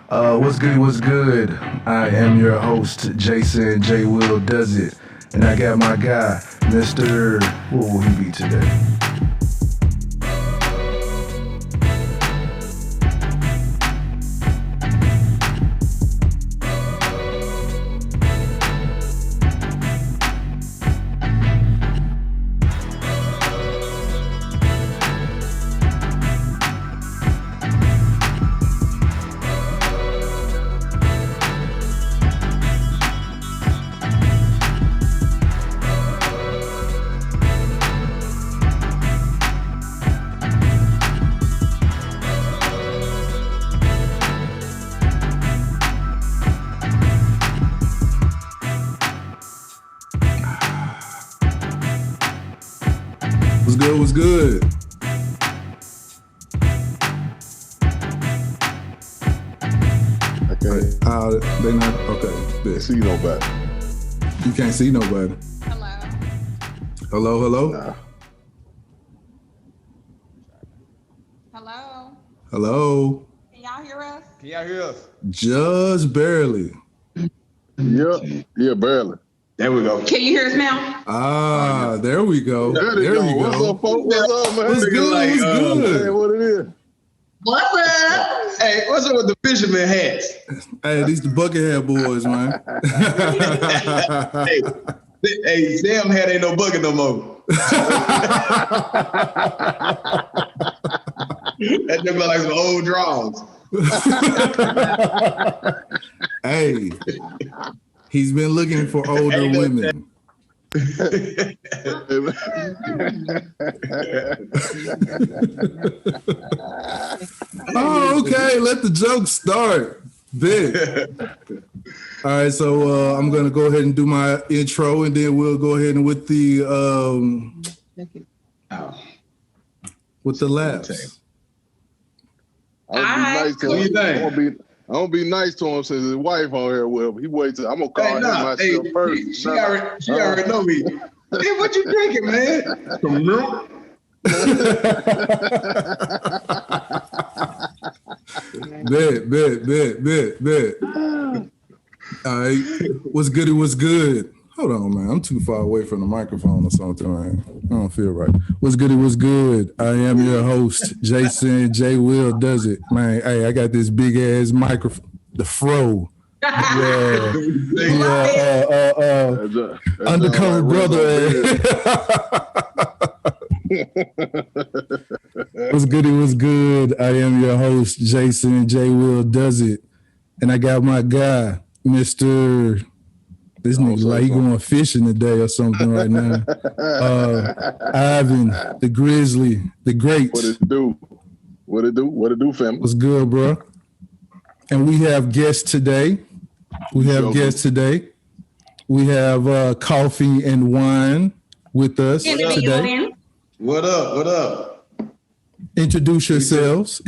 What's good, what's good? I am your host, Jason J. Will Does It. And I got my guy, Mr. What will he be today? What's good? Okay. They not okay. Can't see nobody. You can't see nobody. Hello. Nah. Hello. Can y'all hear us? Just barely. Yep. Yeah, barely. There we go. Can you hear us now? There we go. There you go. What's up, folks? What's up, man? What's good? Hey, what it is? What's up? Hey, what's up with the fisherman hats? Hey, these the Buckethead boys, man. hey, Sam hat ain't no bucket no more. That look like some old drawers. Hey, he's been looking for older women. Oh, okay. Let the joke start. Big. All right, so I'm gonna go ahead and do my intro, and then we'll go ahead and with the laughs. I'm gonna be nice to him since his wife on here with him. He waits. I'm gonna call him myself first. She already know me. Hey, what you drinking, man? Some milk. Bet. All right, what's good? Hold on, man. I'm too far away from the microphone or something, man. I don't feel right. What's good? I am your host, Jason J. Will Does It. Man, hey, I got this big ass microphone, the Fro. Undercover brother. What's good? I am your host, Jason J. Will Does It. And I got my guy, Mr. This nigga like he going fishing today or something right now. Ivan, the Grizzly, the Great. What it do, family? What's good, bro? And we have guests today. We have coffee and wine with us today. What up? Introduce yourselves.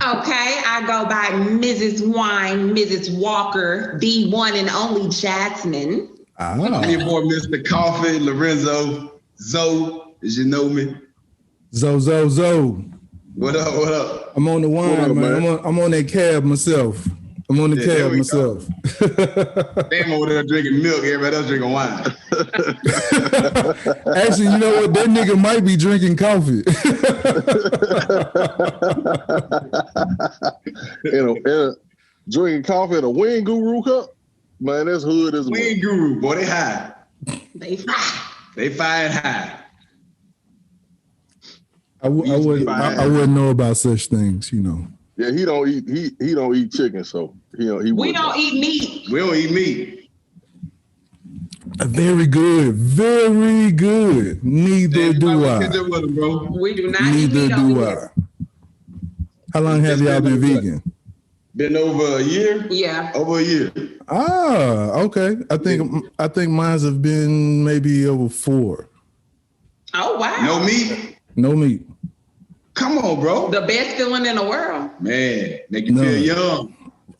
Okay, I go by Mrs. Wine, Mrs. Walker, the one and only Jasmine. I'm your boy, Mr. Coffee, Lorenzo, Zoe, as you know me. Zoe. What up? I'm on the wine, man. I'm on that cab myself. I'm on the cab myself. Damn, over there drinking milk, everybody else drinking wine. Actually, you know what? That nigga might be drinking coffee. Drinking coffee in a Wing Guru cup? Man, that's hood as well. Wing Guru, boy, they high. They fly. They fire and high. I wouldn't know about such things, you know. Yeah, he don't eat chicken, so we don't eat meat. We don't eat meat. Very good. Neither do I. We do not. Neither do I. How long have y'all been vegan? Been over a year. Yeah. Over a year. Okay. I think mine's have been maybe over 4. Oh wow. No meat. Come on, bro. The best feeling in the world. Man, make you feel young.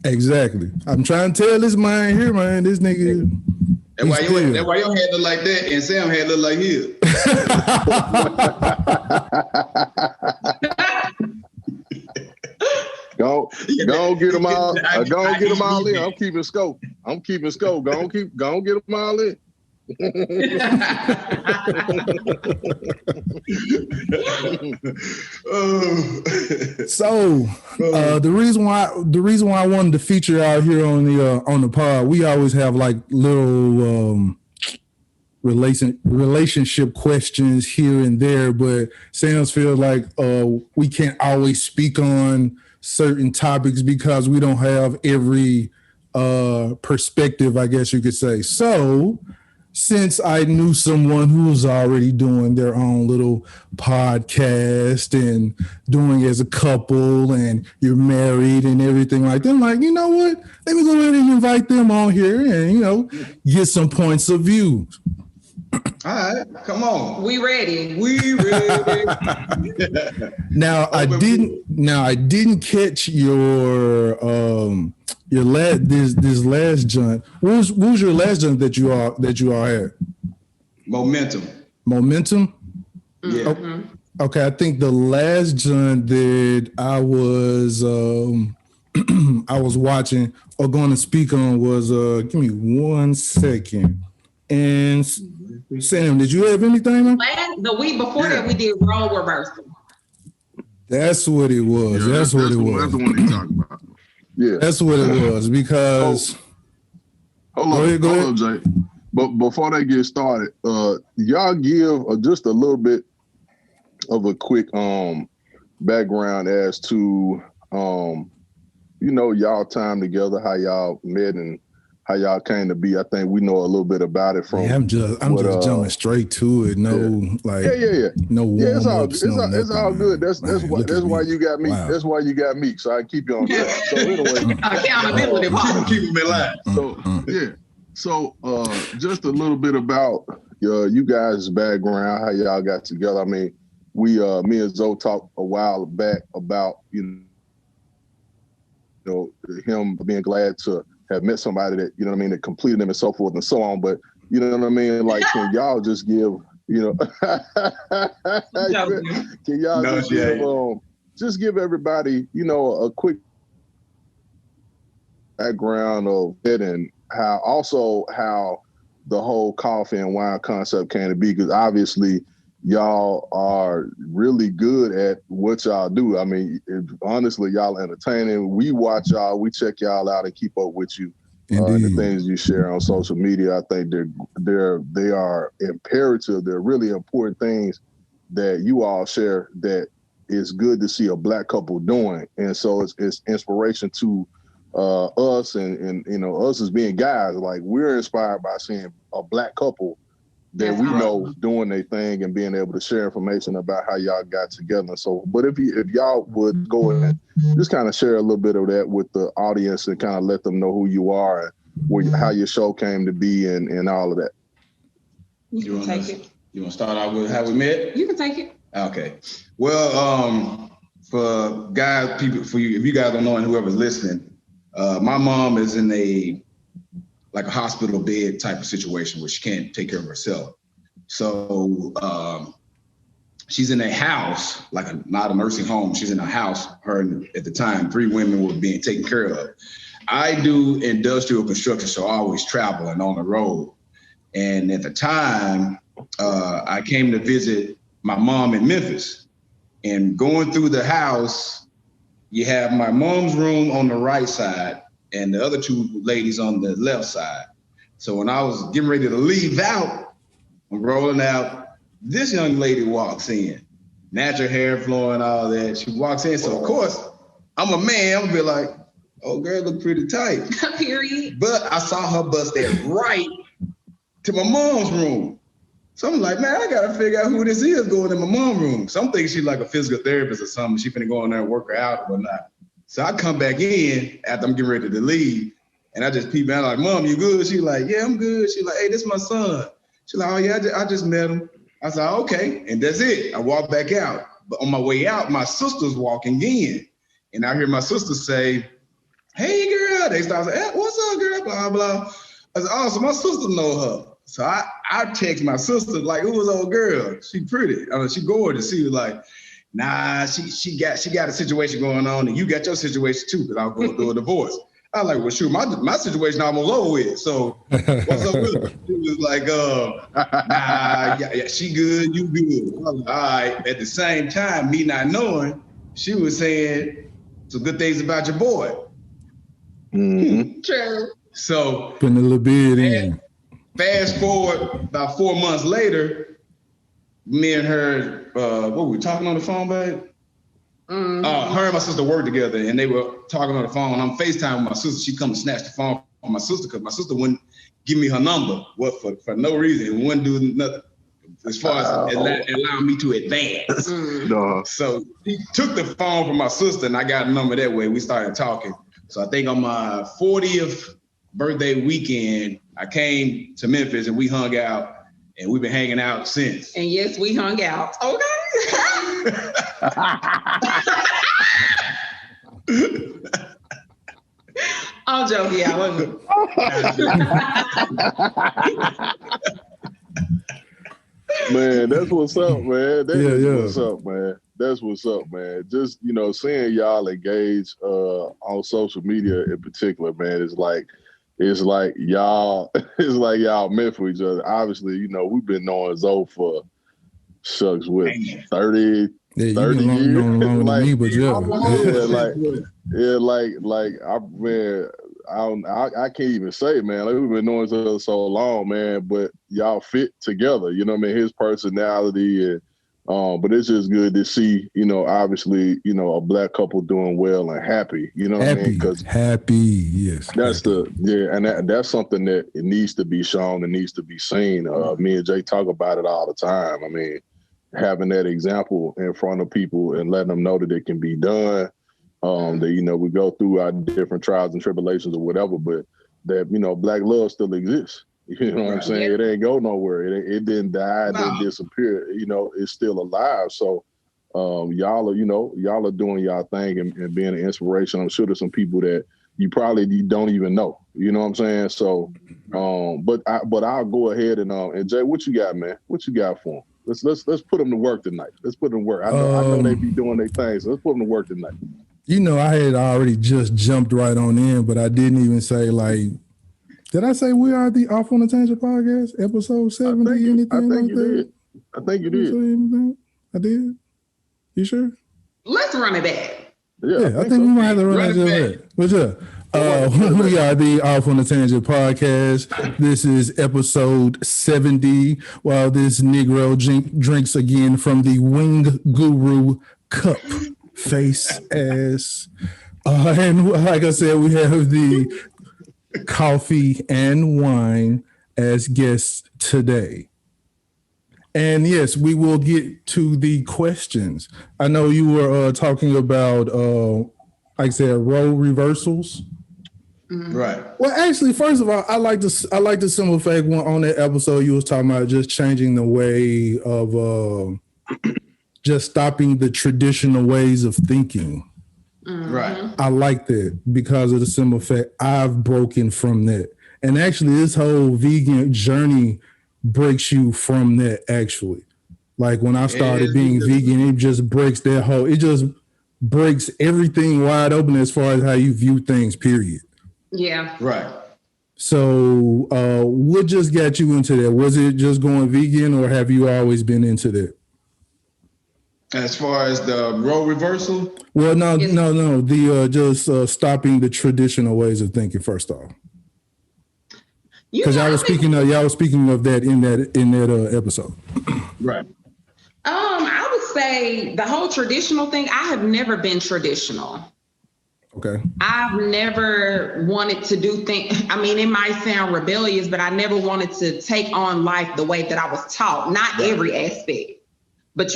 Exactly. I'm trying to tell this man here, man. This nigga. That's why your head look like that and Sam head look like his. Go Go get them all. Go get them all in. I'm keeping scope. Go on, get them all in. So the reason why I wanted to feature out here on the pod, we always have like little relationship questions here and there, but Sam's feels like we can't always speak on certain topics because we don't have every perspective, I guess you could say. So since I knew someone who was already doing their own little podcast and doing as a couple, and you're married and everything like that, I'm like, you know what? Let me go ahead and invite them on here and, get some points of view. All right, come on. We ready. Now I didn't catch your this last joint. What was your last joint that you all had? Momentum. Yeah. Oh, okay, I think the last joint that I was I was watching or going to speak on was give me 1 second. And Sam, did you have anything? The week before that, we did role reversal. That's what it was. Yeah, that's what it was. That's the one he's talking about. Yeah, that's what it was. Because hold on, Jay. But before they get started, y'all give just a little bit of a quick background as to y'all time together, how y'all met and how y'all came to be. I think we know a little bit about it from. Yeah, I'm just jumping straight to it. No, no warm ups. It's all good. That's why you got me. Wow. That's why you got me. So I keep you on track. So anyway, accountability. Keep them in line. So So just a little bit about you guys' background, how y'all got together. I mean, me and Zoe talked a while back about him being glad to have met somebody that, that completed him and so forth and so on. But, you know what I mean? Like, can y'all just give, can y'all just give everybody, a quick background of it and how the whole coffee and wine concept came to be? Because obviously y'all are really good at what y'all do. I mean, honestly, y'all entertaining. We watch y'all, we check y'all out and keep up with you. The things you share on social media, I think they are imperative. They're really important things that you all share that is good to see a Black couple doing. And so it's inspiration to us and us as being guys. Like, we're inspired by seeing a Black couple that we know doing their thing and being able to share information about how y'all got together. So, but if y'all would go and just kind of share a little bit of that with the audience and kind of let them know who you are and how your show came to be and all of that. You can take it. You want to start out with how we met? You can take it. Okay. Well, for guys, people, for you, if you guys don't know and whoever's listening, my mom is in a hospital bed type of situation where she can't take care of herself. So she's in a house, not a nursing home. She's in a house. Her and, at the time, 3 women were being taken care of. I do industrial construction, so I always travel and on the road. And at the time, I came to visit my mom in Memphis. And going through the house, you have my mom's room on the right side and the other 2 ladies on the left side. So when I was getting ready to leave out, I'm rolling out, this young lady walks in, natural hair flowing, all that. She walks in. So of course, I'm a man, I'm gonna be like, oh, girl, look pretty tight. Period. But I saw her bust that right to my mom's room. So I'm like, man, I gotta figure out who this is going in my mom's room. So I'm thinking she's like a physical therapist or something. She finna go in there and work her out or whatnot. So I come back in after I'm getting ready to leave, and I just peep out like, Mom, you good? She's like, yeah, I'm good. She's like, hey, this is my son. She's like, oh yeah, I just met him. I said, okay, and that's it. I walked back out. But on my way out, my sister's walking in, and I hear my sister say, hey, girl. They start saying, hey, what's up, girl? Blah, blah. I said, oh, so my sister know her. So I text my sister, like, who was old girl? She pretty. I mean, she gorgeous. She was like, nah, she got a situation going on, and you got your situation too, because I'm going through a divorce. I was like, well, shoot, my situation almost over with. So what's up with it? She was like, nah, yeah, she good, you good. I was like, all right. At the same time, me not knowing, she was saying some good things about your boy. Mm-hmm. True. So putting a little bit in. Fast forward about 4 months later, me and her, what were we talking on the phone, babe? Mm-hmm. Her and my sister worked together, and they were talking on the phone. And I'm FaceTime with my sister. She come and snatch the phone from my sister because my sister wouldn't give me her number. What for no reason. Wouldn't do nothing as far as allowing me to advance. No. So he took the phone from my sister, and I got a number that way. We started talking. So I think on my 40th birthday weekend, I came to Memphis and we hung out, and we've been hanging out since. And yes, we hung out. Okay. I'm joking. I wasn't. Man, that's what's up, man. What's up, man. That's what's up, man. Just, seeing y'all engage on social media in particular, man, it's like y'all meant for each other. Obviously, we've been knowing Zoe for 30 years. Longer than me, but I can't even say, man. Like, we've been knowing each other so long, man. But y'all fit together. You know what I mean? His personality and but it's just good to see, obviously, a Black couple doing well and happy. You know what I mean? Because happy, yes. That's and that's something that it needs to be shown and needs to be seen. Me and Jay talk about it all the time. I mean, having that example in front of people and letting them know that it can be done. That we go through our different trials and tribulations or whatever, but that Black love still exists. You know what I'm saying? It ain't go nowhere. It didn't die. It didn't disappear. It's still alive. So y'all are doing y'all thing and being an inspiration. I'm sure there's some people that you probably don't even know. You know what I'm saying? So, but I'll go ahead and Jay, what you got, man? What you got for them? Let's put them to work tonight. Let's put them to work. I know they be doing their thing, so let's put them to work tonight. I had already just jumped right on in, but I didn't even say did I say we are the Off on the Tangent podcast, episode 70? Anything like that? I think you did. I did. You sure? Let's run it back. Yeah, I think we might have to run it back. What's up? We are the Off on the Tangent podcast. This is episode 70. While this Negro drinks again from the Wing Guru cup, face ass. And like I said, we have the coffee and wine as guests today. And yes, we will get to the questions. I know you were talking about, like I said, role reversals. Right. Well, actually, first of all, I like the simple fact on that episode you was talking about just changing the way of just stopping the traditional ways of thinking. Right. I like that because of the simple fact I've broken from that. And actually, this whole vegan journey breaks you from that, actually. Like when I started being vegan, it just breaks everything wide open as far as how you view things, period. Yeah. Right. So what just got you into that? Was it just going vegan or have you always been into that? As far as the role reversal? Well, no. The just stopping the traditional ways of thinking. First off, because y'all was speaking of that in that episode. Right. I would say the whole traditional thing. I have never been traditional. Okay. I've never wanted to do things. I mean, it might sound rebellious, but I never wanted to take on life the way that I was taught. Not every aspect, but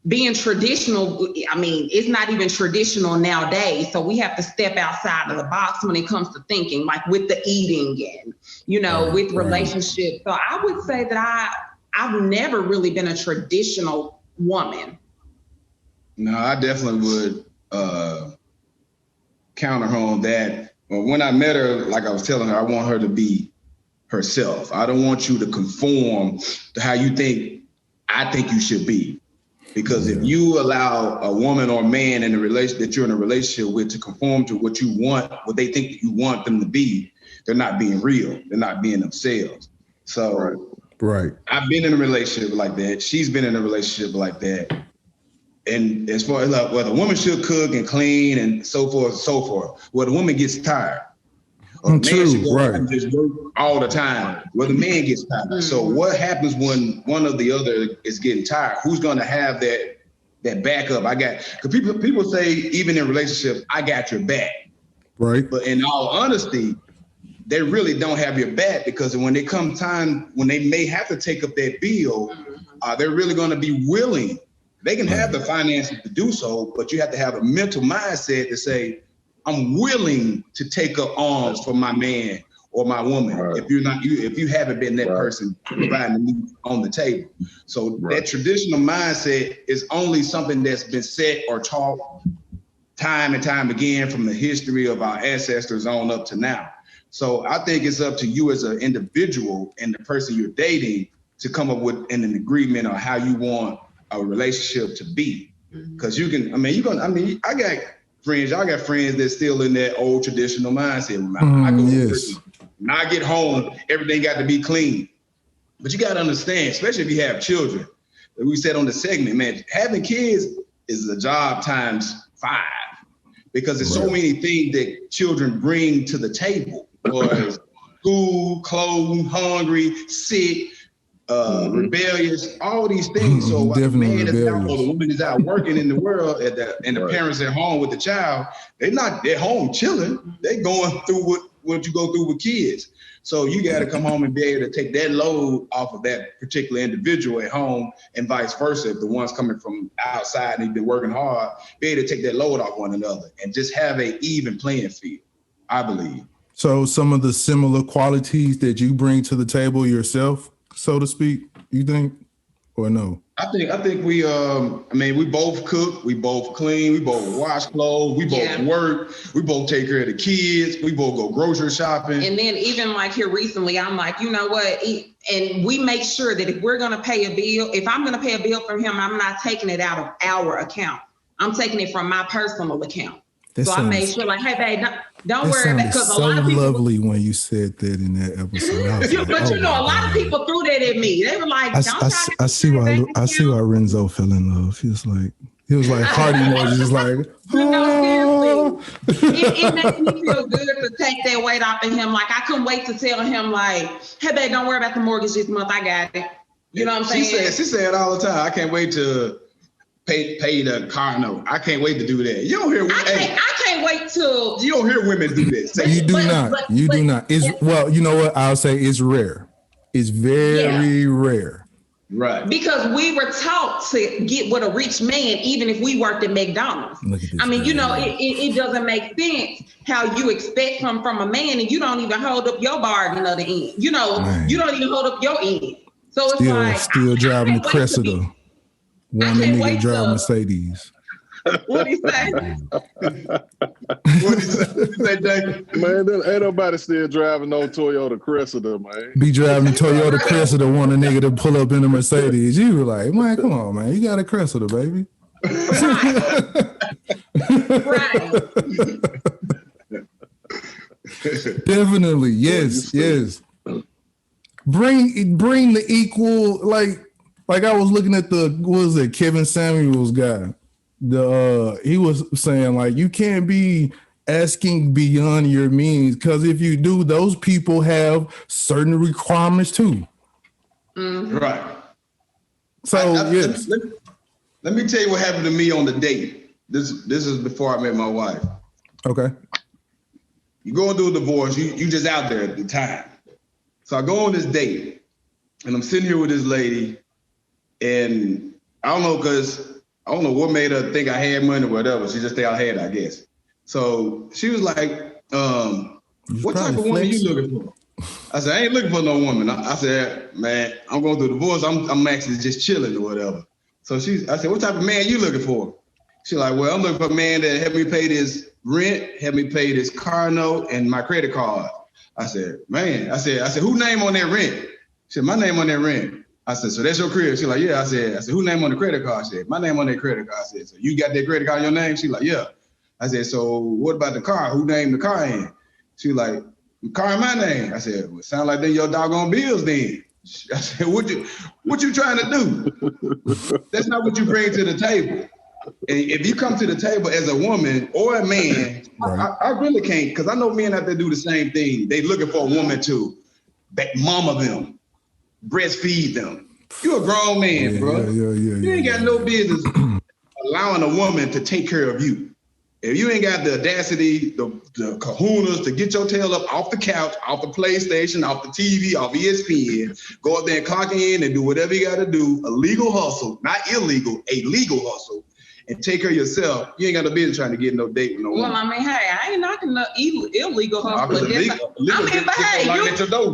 being traditional, I mean, it's not even traditional nowadays. So we have to step outside of the box when it comes to thinking, like with the eating and, with relationships. So I would say that I've never really been a traditional woman. No, I definitely would counter her on that. When I met her, like I was telling her, I want her to be herself. I don't want you to conform to how I think you should be. Because if you allow a woman or man in a relation that you're in a relationship with to conform to what you want, what they think that you want them to be, they're not being real. They're not being themselves. So right. I've been in a relationship like that. She's been in a relationship like that. And as far as like, well, the woman should cook and clean and so forth and so forth. Well, the woman gets tired. Or the man should go out and just work all the time. Well, the man gets tired. So what happens when one or the other is getting tired? Who's going to have that backup? Because people say, even in relationships, I got your back. Right. But in all honesty, they really don't have your back, because when it comes time when they may have to take up that bill, they're really going to be willing. They can have the finances to do so, but you have to have a mental mindset to say, I'm willing to take up arms for my man or my woman. Right. If you haven't been that person providing the meat on the table. So that traditional mindset is only something that's been set or taught time and time again from the history of our ancestors on up to now. So I think it's up to you as an individual and the person you're dating to come up with an agreement on how you want a relationship to be. Because I got friends that's still in that old traditional mindset. I go to work, when I get home, everything got to be clean. But you got to understand, especially if you have children, like we said on the segment, man, having kids is a job times 5, because there's so many things that children bring to the table. School, clothes, hungry, sick, rebellious, all these things. So the man is out, or the woman is out working in the world, and the parents at home with the child, they're not at home chilling. They're going through what you go through with kids. So you got to come home and be able to take that load off of that particular individual at home, and vice versa. If the one's coming from outside and they've been working hard, be able to take that load off one another and just have an even playing field, I believe. So some of the similar qualities that you bring to the table yourself, so to speak, you think, or no? I think we both cook, we both clean, we both wash clothes, we both work, we both take care of the kids, we both go grocery shopping. And then even like here recently, I'm like, you know what? And we make sure that if we're gonna pay a bill, if I'm gonna pay a bill from him, I'm not taking it out of our account. I'm taking it from my personal account. I made sure, like, hey, babe, don't worry about it. Because so a lot of people, lovely when you said that in that episode. A lot of people threw that at me. They were like, I see why Renzo fell in love. He was like heart emojis, just like, no, seriously. It made me feel good to take that weight off of him. Like, I couldn't wait to tell him, like, hey, babe, don't worry about the mortgage this month. I got it. You know what I'm saying? She said all the time, I can't wait to pay the car note. I can't wait to do that. You don't hear. I can't wait till. You don't hear women do this. You do not. You do not. Well, you know what? I'll say it's rare. It's very rare. Right. Because we were taught to get with a rich man, even if we worked at McDonald's. I mean, it doesn't make sense how you expect from a man, and you don't even hold up your bargain of the end. You don't even hold up your end. So it's still driving the Cressida. One nigga drive Mercedes. What'd he say? What'd he say, Jake? Man, ain't nobody still driving no Toyota Cressida, man. Be driving the Toyota Cressida, want a nigga to pull up in a Mercedes. You were like, man, come on, man. You got a Cressida, baby. Right. Definitely. Yes. Bring the equal, like I was looking at Kevin Samuels guy. He was saying, like, you can't be asking beyond your means, because if you do, those people have certain requirements too. Mm-hmm. Right. So yes. Let me tell you what happened to me on the date. This is before I met my wife. Okay. You going through a divorce, you just out there at the time. So I go on this date, and I'm sitting here with this lady. And I don't know what made her think I had money or whatever. She just think I had it, I guess. So she was like, what type of woman you looking for? I said, I ain't looking for no woman. I said, man, I'm going through a divorce. I'm actually just chilling or whatever. So I said, what type of man you looking for? She's like, well, I'm looking for a man that help me pay this rent, help me pay this car note and my credit card. I said, man, I said, who name on that rent? She said, my name on that rent. I said, so that's your crib? She's like, yeah. I said, who name on the credit card? I said, my name on that credit card. I said, so you got that credit card in your name? She's like, yeah. I said, so what about the car? Who named the car in? She like, the car in my name. I said, well, it sound like they your doggone bills then. I said, what you trying to do? That's not what you bring to the table. And if you come to the table as a woman or a man, I really can't, because I know men out there do the same thing. They looking for a woman to mama them, breastfeed them. You a grown man, bro. You ain't got no business allowing a woman to take care of you. If you ain't got the audacity, the kahunas to get your tail up off the couch, off the PlayStation, off the TV, off ESPN, go up there and clock in and do whatever you got to do, a legal hustle, not illegal, a legal hustle, and take care of yourself, you ain't got no business trying to get no date with no woman. Well, I mean, hey, I ain't knocking the illegal hustle. But hey,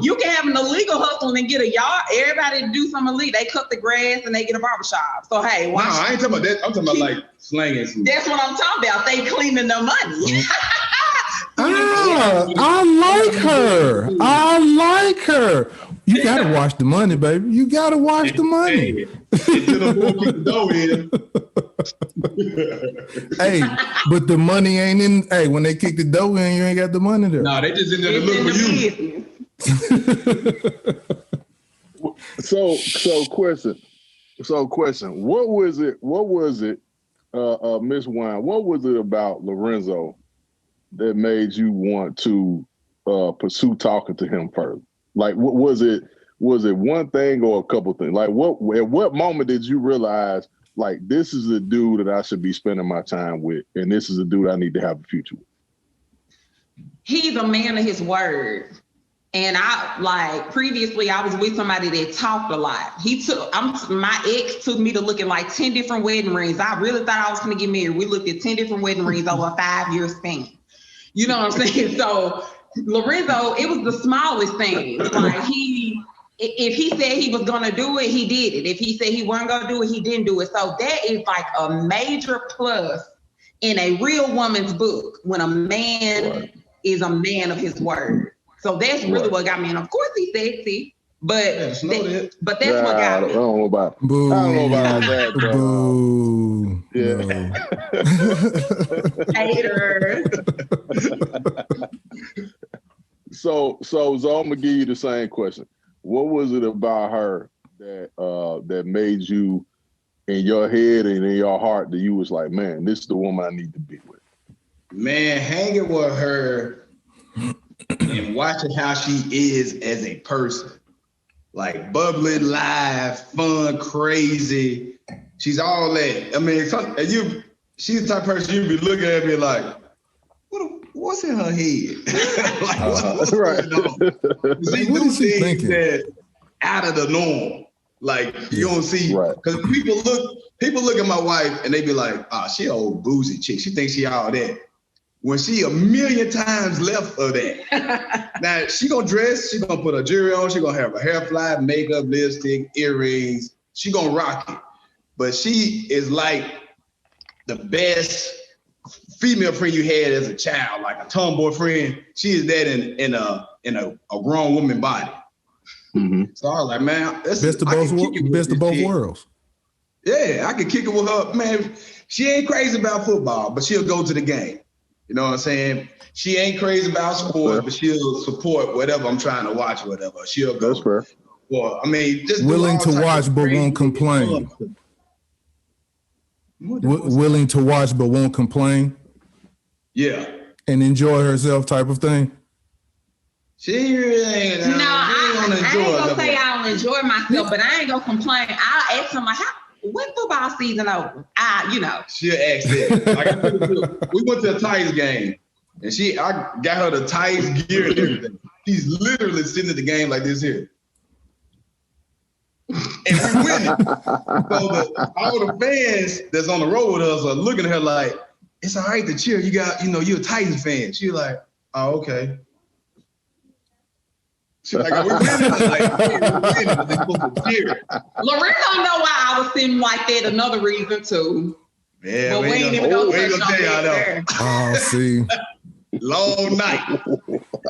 you can have an illegal hustle and get a yard. Everybody do something illegal. They cut the grass and they get a barbershop. So, hey, no, I ain't talking about that. I'm talking about like slanging. That's what I'm talking about. They cleaning their money. I like her. You gotta wash the money, baby. You gotta wash the money. Hey, but the money ain't in. Hey, when they kick the dough in, you ain't got the money there. No, they just in there to look for you. So question. What was it, Miss Wine? What was it about Lorenzo that made you want to pursue talking to him further? Like, what was it? Was it one thing or a couple things? Like, at what moment did you realize, like, this is a dude that I should be spending my time with, and this is a dude I need to have a future with? He's a man of his word. And previously I was with somebody that talked a lot. My ex took me to looking like 10 different wedding rings. I really thought I was going to get married. We looked at 10 different wedding rings over a 5-year span. You know what I'm saying? So Lorenzo, it was the smallest things. Like if he said he was gonna do it, he did it. If he said he wasn't gonna do it, he didn't do it. So that is like a major plus in a real woman's book when a man is a man of his word. So that's really what got me. And of course he's sexy, but that's what got me. I don't know about that, bro. Boo. Yeah. Haters. So I'm gonna give you the same question. What was it about her that made you, in your head and in your heart, that you was like, man, this is the woman I need to be with? Man, hanging with her and watching how she is as a person, like bubbly, live, fun, crazy. She's all that. I mean, she's the type of person you'd be looking at me like, what's in her head? Like, what's going on? See, what is she thinking? That out of the norm. Like, you don't see, because people look at my wife and they be like, she an old boozy chick. She thinks she all that. When she a million times left of that. Now, she gonna dress, she gonna put her jewelry on, she gonna have her hair fly, makeup, lipstick, earrings. She gonna rock it. But she is like the best female friend you had as a child, like a tomboy friend. She is that in a grown woman body. Mm-hmm. So I was like, man, best of both worlds. Yeah, I could kick it with her. Man, she ain't crazy about football, but she'll go to the game. You know what I'm saying? She ain't crazy about sports, but she'll support whatever I'm trying to watch or whatever. She'll go. That's fair. Well, I mean, just willing to watch but won't complain. Willing to watch but won't complain. Yeah. And enjoy herself type of thing. She really ain't. I ain't gonna say I don't enjoy myself, but I ain't gonna complain. I'll ask her like, when football season over? She'll ask that. We went to a Titans game, and I got her the Titans gear and everything. She's literally sitting at the game like this here. And we winning. So all the fans that's on the road with us are looking at her like, it's all right to cheer. You got, you're a Titans fan. She's like, oh, okay. She's like, we're winning. Like, we're winning. They're supposed to cheer. Lorenzo know why I was sitting like that. Another reason too. Yeah, but we ain't even gonna tell y'all that. Oh, see. Long night.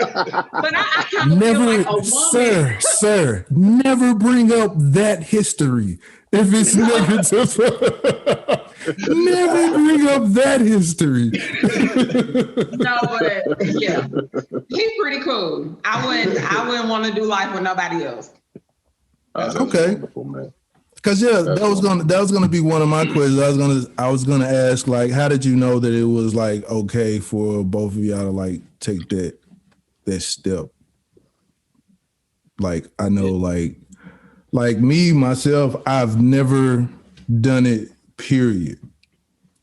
But I kind of feel Never, like a woman. sir, never bring up that history if it's negative. Never bring up that history. No, but yeah, he's pretty cool. I wouldn't want to do life with nobody else. That's Okay. wonderful, man. Because that was gonna be one of my questions. I was gonna ask, like, how did you know that it was like okay for both of y'all to like take that step? Like, I know, like me myself, I've never done it. Period.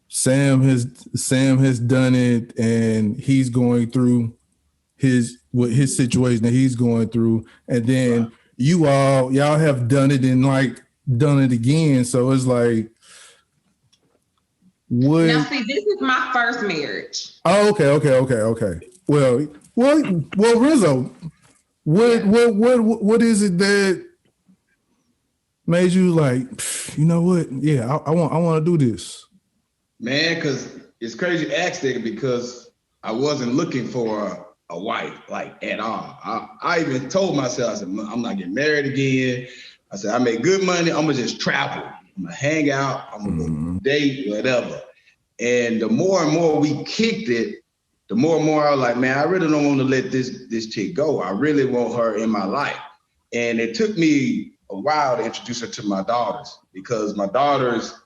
Sam has done it, and he's going through his situation that he's going through, and then y'all have done it and like done it again. So it's like, what? Now, see, this is my first marriage. Oh, okay. Well, Rizzo, what is it that made you like, you know what? Yeah, I want to do this. Man, because it's crazy to ask that because I wasn't looking for a wife like at all. I even told myself, I said, I'm not getting married again. I said, I make good money. I'm gonna just travel. I'm gonna hang out. I'm gonna go date, whatever. And the more and more we kicked it, the more and more I was like, man, I really don't want to let this chick go. I really want her in my life. And it took me a while to introduce her to my daughters because my daughters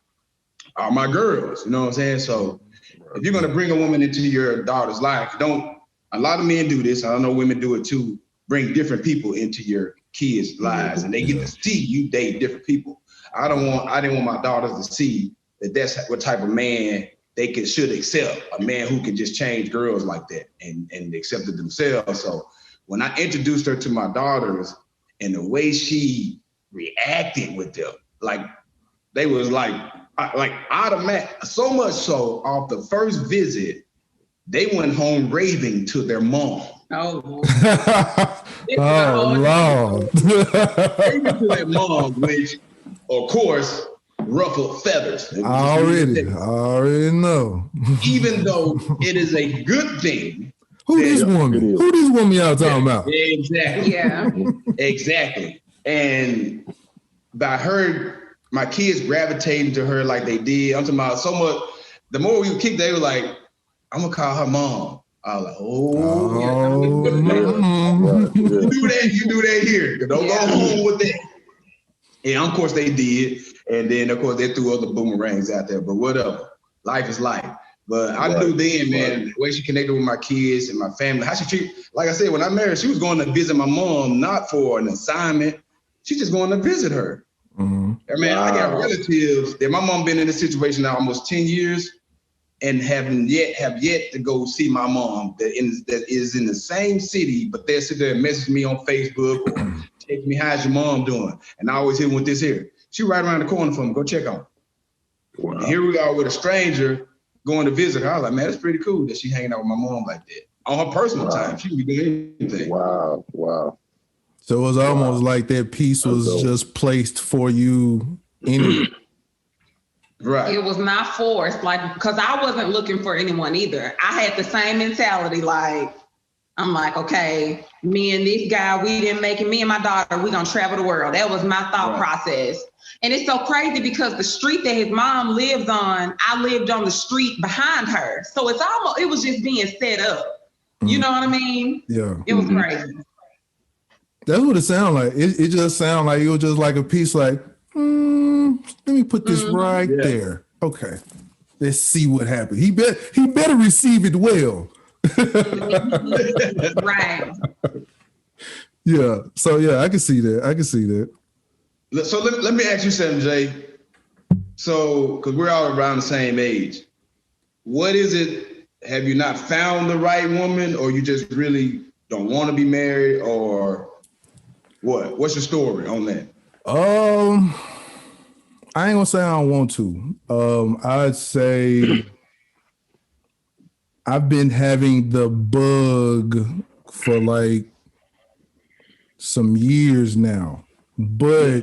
are my girls. You know what I'm saying? So if you're gonna bring a woman into your daughter's life, a lot of men do this. I know women do it too. Bring different people into your kids' lives, and they get to see you date different people. I didn't want my daughters to see that that's what type of man they should accept. A man who can just change girls like that and accept it themselves. So when I introduced her to my daughters and the way she reacted with them, like they was like automatic, so much so off the first visit, they went home raving to their mom. Oh, Lord. Lord. Raving to their mom, which, of course, ruffled feathers. I already know. Even though it is a good thing. Who this woman y'all talking about? Exactly. Yeah. Exactly. And by her, my kids gravitating to her like they did. I'm talking about so much. The more we kicked, they were like, I'm gonna call her mom. I was like, you do that here. Don't go home with that. And of course they did. And then of course they threw other boomerangs out there, but whatever. Life is life. But I knew then, man, the way she connected with my kids and my family, how she treat, like I said, when I married, she was going to visit my mom, not for an assignment. She's just going to visit her. Mm-hmm. I mean, I got relatives that my mom been in this situation now almost 10 years and have yet to go see my mom that is in the same city, but they'll sit there and message me on Facebook or text me, how's your mom doing? And I always hit them with this here. She right around the corner from me, go check on her. Wow. And here we are with a stranger going to visit her. I was like, man, that's pretty cool that she's hanging out with my mom like that. On her personal time, she can be doing anything. Wow. So it was almost like that piece was just placed for you anyway. Right. It was not forced, like, because I wasn't looking for anyone either. I had the same mentality, like, I'm like, okay, me and this guy, we didn't make it. Me and my daughter, we gonna travel the world. That was my thought process. And it's so crazy because the street that his mom lives on, I lived on the street behind her. So it was just being set up. You know what I mean? Yeah. It was crazy. That's what it sounded like. It just sounded like it was just like a piece like, let me put this right there. Okay. Let's see what happens. He better receive it well. Right. Yeah. So yeah, I can see that. So let me ask you something, Jay. So, because we're all around the same age, what is it? Have you not found the right woman, or you just really don't want to be married, or what? What's your story on that? I ain't gonna say I don't want to. I'd say I've been having the bug for like some years now, but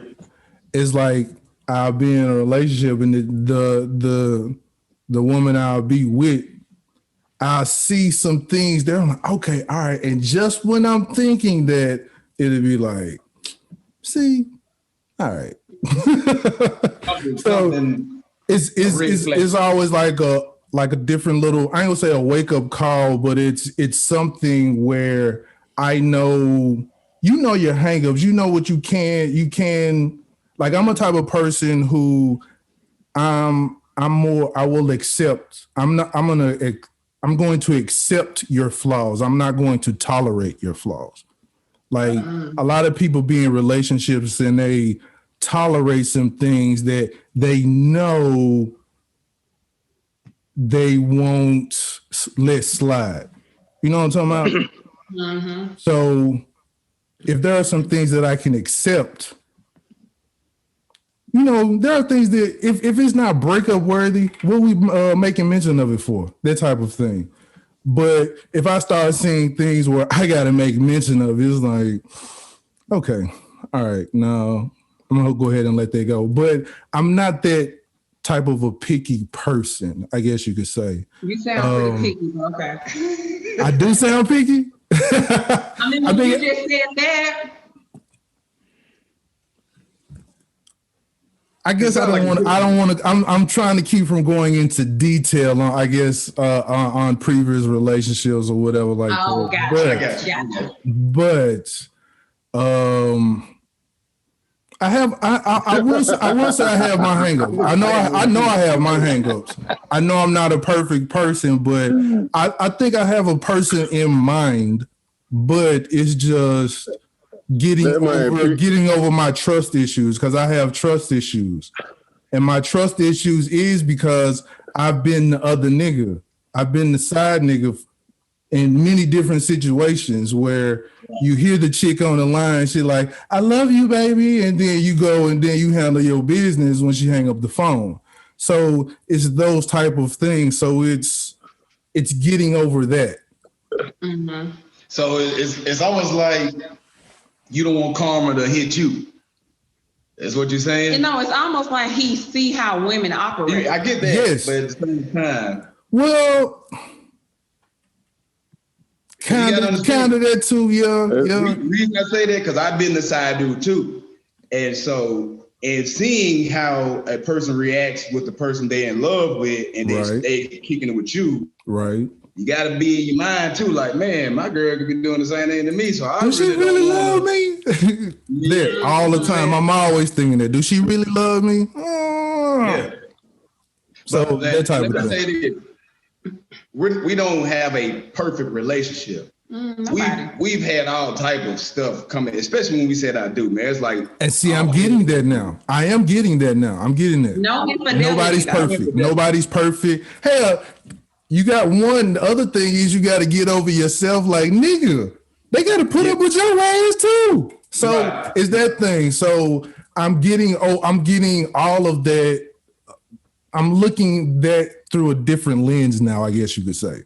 it's like I'll be in a relationship and the woman I'll be with, I see some things there. I'm like, okay, all right. And just when I'm thinking that, it'll be like, see, all right. So it's always like a different little, I ain't gonna say a wake up call, but it's something where I know, your hangups, what you can, like I'm a type of person who I will accept. I'm going to accept your flaws. I'm not going to tolerate your flaws. Like a lot of people be in relationships and they tolerate some things that they know they won't let slide. You know what I'm talking about? Mm-hmm. So if there are some things that I can accept, there are things that if it's not breakup worthy, what are we making mention of it for? That type of thing. But if I start seeing things where I got to make mention of it, it's like, okay, all right, no, I'm going to go ahead and let that go. But I'm not that type of a picky person, I guess you could say. You sound pretty picky, okay. I do sound picky? I mean, you just said that. I guess I don't want to. I'm trying to keep from going into detail on, I guess, on previous relationships or whatever like that. Oh, gotcha. But I will say I have my hangups. I know I have my hangups. I know I'm not a perfect person, but I think I have a person in mind. But it's just getting over my trust issues, because I have trust issues, and my trust issues is because I've been the other nigga. I've been the side nigga in many different situations where you hear the chick on the line, she like, I love you, baby. And then you go and then you handle your business when she hang up the phone. So it's those type of things. So it's getting over that. Mm-hmm. So it's almost like you don't want karma to hit you. That's what you're saying? It's almost like he see how women operate. Yeah, I get that. Yes. But at the same time. Well, kind of that too, yeah. The reason I say that, because I've been the side dude too. And so, seeing how a person reacts with the person they're in love with and then they kicking it with you. Right. You got to be in your mind too, like, man, my girl could be doing the same thing to me. So does she really love me? Yeah, all the time. I'm always thinking that. Do she really love me? Yeah. So that type of thing. We don't have a perfect relationship. We've had all type of stuff coming, especially when we said I do, man. It's like, and see, I'm getting that now. I am getting that now. I'm getting that. Nobody's perfect. Nobody's perfect. Hell, you got one. The other thing is you got to get over yourself. Like, nigga, they got to put up with your ass too. So it's that thing. So I'm getting all of that. I'm looking that through a different lens now, I guess you could say.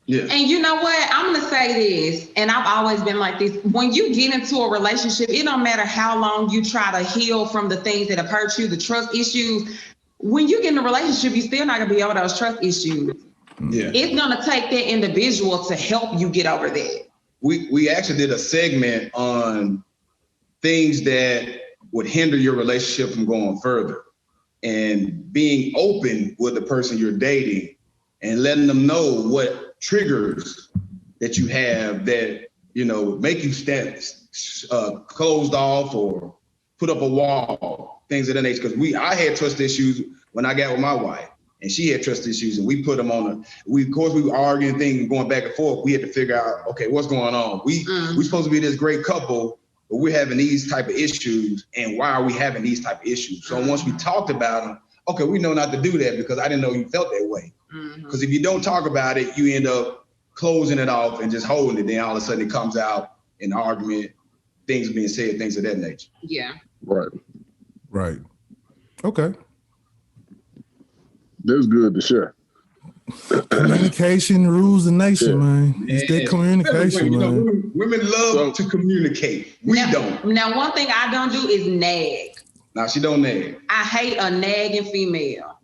Yeah. And you know what? I'm going to say this, and I've always been like this. When you get into a relationship, it don't matter how long you try to heal from the things that have hurt you, the trust issues. When you get in a relationship, you're still not going to be over those trust issues. Yeah. It's going to take that individual to help you get over that. We actually did a segment on things that would hinder your relationship from going further, and being open with the person you're dating and letting them know what triggers that you have that, make you stand closed off or put up a wall, things of that nature. Because I had trust issues when I got with my wife. And she had trust issues, and we put them on we were arguing things, going back and forth. We had to figure out, okay, what's going on? We're supposed to be this great couple, but we're having these type of issues, and why are we having these type of issues? So once we talked about them, okay, we know not to do that because I didn't know you felt that way. Because if you don't talk about it, you end up closing it off and just holding it. Then all of a sudden it comes out in argument, things being said, things of that nature. Yeah. Right. Okay. That's good to share. Communication rules the nation, man. It's that communication, man. Women love to communicate. We don't. Now, one thing I don't do is nag. Now, she don't nag. I hate a nagging female.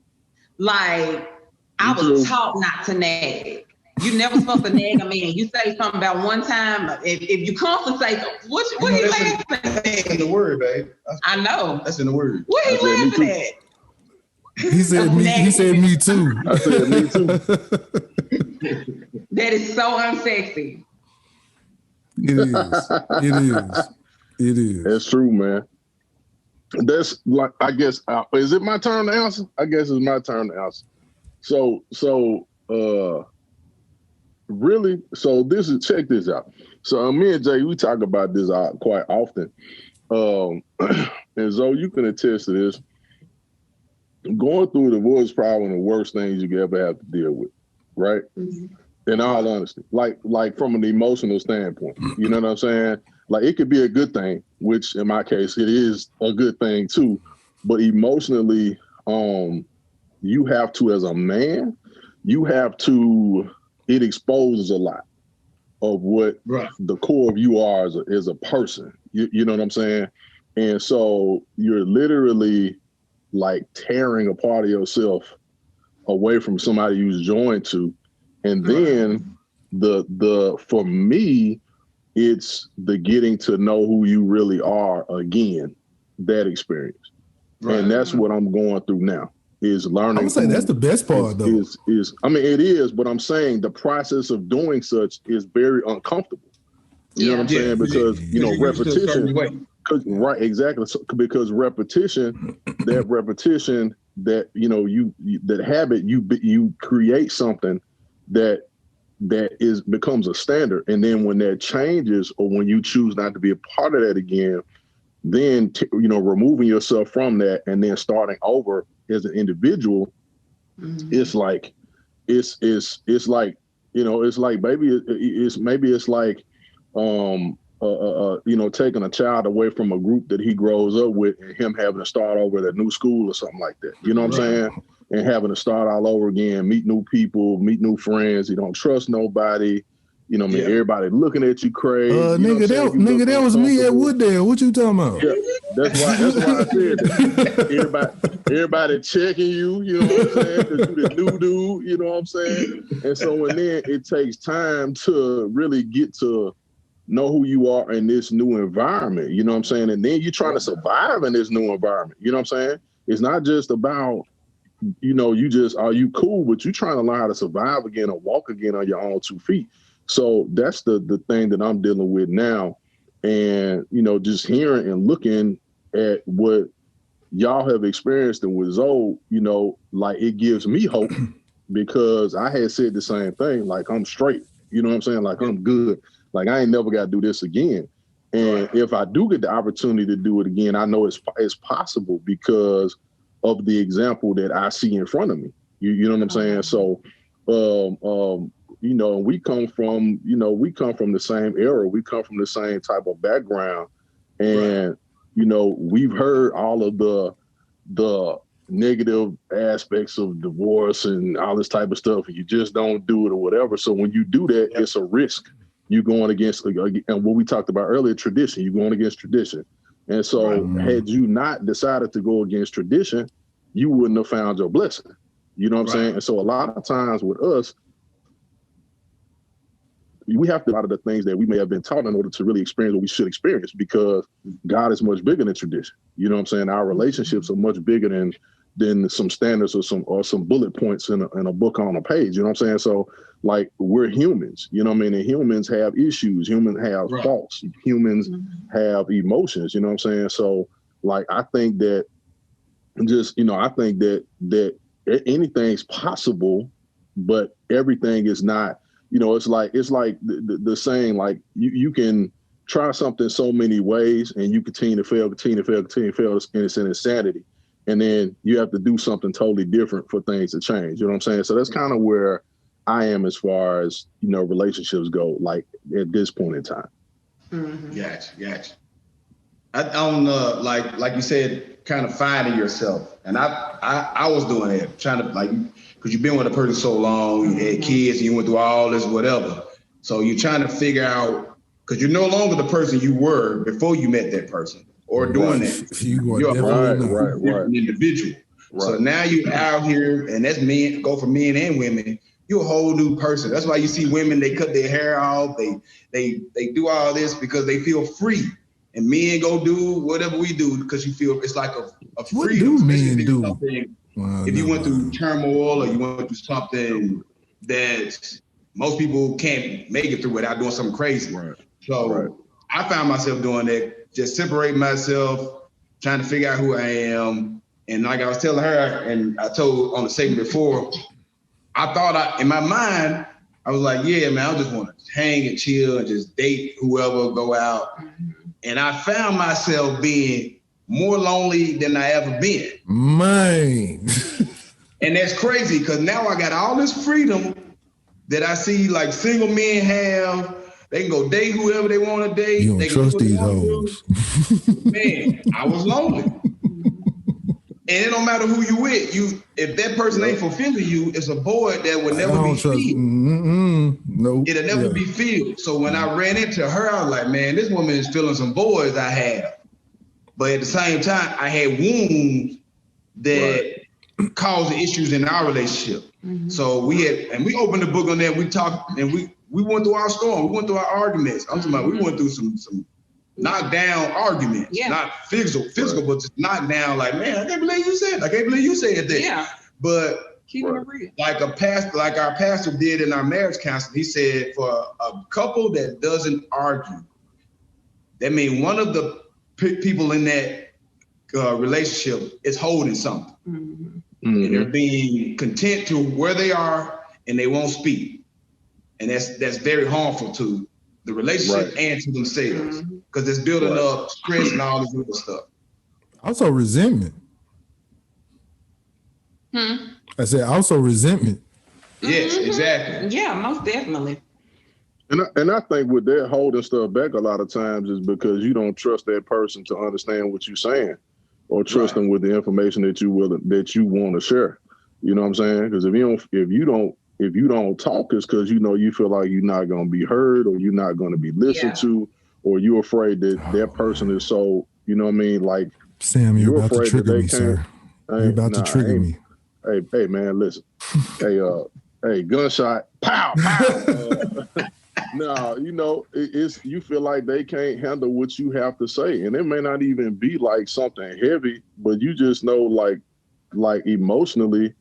Like, I was taught not to nag. You never supposed to nag a man. You say something about one time. If you constantly say, what are you laughing at? That's in the word, babe. I know. That's in the word. What are you laughing at? He said me. He said me too. I said me too. That is so unsexy. It is. That's true, man. That's like, I guess, is it my turn to answer? I guess it's my turn to answer. So, really, so check this out. So me and Jay, we talk about this quite often. And Zoe, you can attest to this. Going through a divorce is probably one of the worst things you could ever have to deal with, right? Mm-hmm. In all honesty, like from an emotional standpoint, you know what I'm saying? Like it could be a good thing, which in my case, it is a good thing too. But emotionally, you have to, as a man, it exposes a lot of what the core of you are as a person. You know what I'm saying? And so you're literally like tearing a part of yourself away from somebody you've joined to. And then for me, it's the getting to know who you really are again, that experience. Right. And that's what I'm going through now, is learning. I'm saying that's the best part, though. I mean, it is, but I'm saying the process of doing such is very uncomfortable. You know what I'm saying? Because, repetition. Right, exactly. So, because repetition, that habit, you create something that becomes a standard. And then when that changes, or when you choose not to be a part of that again, then, removing yourself from that and then starting over as an individual, it's like, it's like, it's like, taking a child away from a group that he grows up with and him having to start over at a new school or something like that. You know what I'm saying? And having to start all over again, meet new people, meet new friends. You don't trust nobody. You know what I mean? Everybody looking at you crazy. That was me at Wooddale. What you talking about? Yeah, that's why I said that. Everybody checking you, you know what I'm saying? Because you the new dude, you know what I'm saying? And so, and then it takes time to really get to know who you are in this new environment, you know what I'm saying? And then you're trying to survive in this new environment, you know what I'm saying? It's not just about, are you cool, but you're trying to learn how to survive again or walk again on your own 2 feet. So that's the thing that I'm dealing with now. And, just hearing and looking at what y'all have experienced and with Zoe, like it gives me hope, because I had said the same thing, like I'm straight, you know what I'm saying? Like I'm good. Like I ain't never got to do this again. And if I do get the opportunity to do it again, I know it's possible because of the example that I see in front of me. You know what I'm saying? So, we come from the same era. We come from the same type of background. And, we've heard all of the negative aspects of divorce and all this type of stuff. And you just don't do it or whatever. So when you do that, it's a risk. You're going against, and what we talked about earlier, tradition. You're going against tradition. And so had you not decided to go against tradition, you wouldn't have found your blessing. You know what I'm saying? And so a lot of times with us, we have to do a lot of the things that we may have been taught in order to really experience what we should experience, because God is much bigger than tradition. You know what I'm saying? Our relationships are much bigger than some standards or some bullet points in a book on a page. You know what I'm saying? So like, we're humans, you know what I mean? And humans have issues. Humans have thoughts. Humans have emotions. You know what I'm saying? So like, I think that that anything's possible, but everything is not. It's like the saying, like you can try something so many ways and you continue to fail, and it's an insanity. And then you have to do something totally different for things to change. You know what I'm saying? So that's kind of where I am as far as, relationships go, like at this point in time. Mm-hmm. Gotcha. Like you said, kind of finding yourself. And I was doing it, trying to because you've been with a person so long, you had kids, and you went through all this, whatever. So you're trying to figure out, because you're no longer the person you were before you met that person or doing that. You're a different individual. Right. So now you're out here, and that's men, go for men and women, you're a whole new person. That's why you see women, they cut their hair off, they do all this because they feel free. And men go do whatever we do because you feel it's like a freedom. What do men do? If you went through turmoil or you went through something that most people can't make it through without doing something crazy. Right. So I found myself doing that, just separating myself, trying to figure out who I am. And like I was telling her, and I told on the segment before, I thought in my mind, I was like, yeah, man, I just want to hang and chill and just date whoever, go out. And I found myself being more lonely than I ever been. Man. And that's crazy because now I got all this freedom that I see like single men have. They can go date whoever they want to date. You don't trust these hoes. Man, I was lonely. And it don't matter who you with. If that person ain't fulfilling you, it's a void that will never be filled. Nope. It'll never be filled. So when I ran into her, I was like, man, this woman is filling some voids I have. But at the same time, I had wounds that caused issues in our relationship. Mm-hmm. So we opened the book on that. We talked and we went through our storm. We went through our arguments. I'm talking about we went through some knockdown arguments, not physical, but just knocked down. Like, man, I can't believe you said that. Yeah. But keep it real. Like our pastor did in our marriage counseling, he said for a couple that doesn't argue, that means one of the people in that relationship is holding something. Mm-hmm. And they're being content to where they are and they won't speak. And that's very harmful to the relationship and to themselves because it's building up stress and all this other stuff. Also resentment. I said also resentment. Yes, exactly. Yeah, most definitely. And I think with that holding stuff back a lot of times is because you don't trust that person to understand what you're saying or trust them with the information that you want to share. You know what I'm saying? Because if you don't talk, it's because you feel like you're not going to be heard or you're not going to be listened to, or you're afraid that person is so, you know what I mean? Like, Sam, you're about to trigger me, sir. You're about to trigger me. Hey, man, listen. hey, gunshot, pow, pow. No, it's you feel like they can't handle what you have to say, and it may not even be like something heavy, but you just know, like emotionally,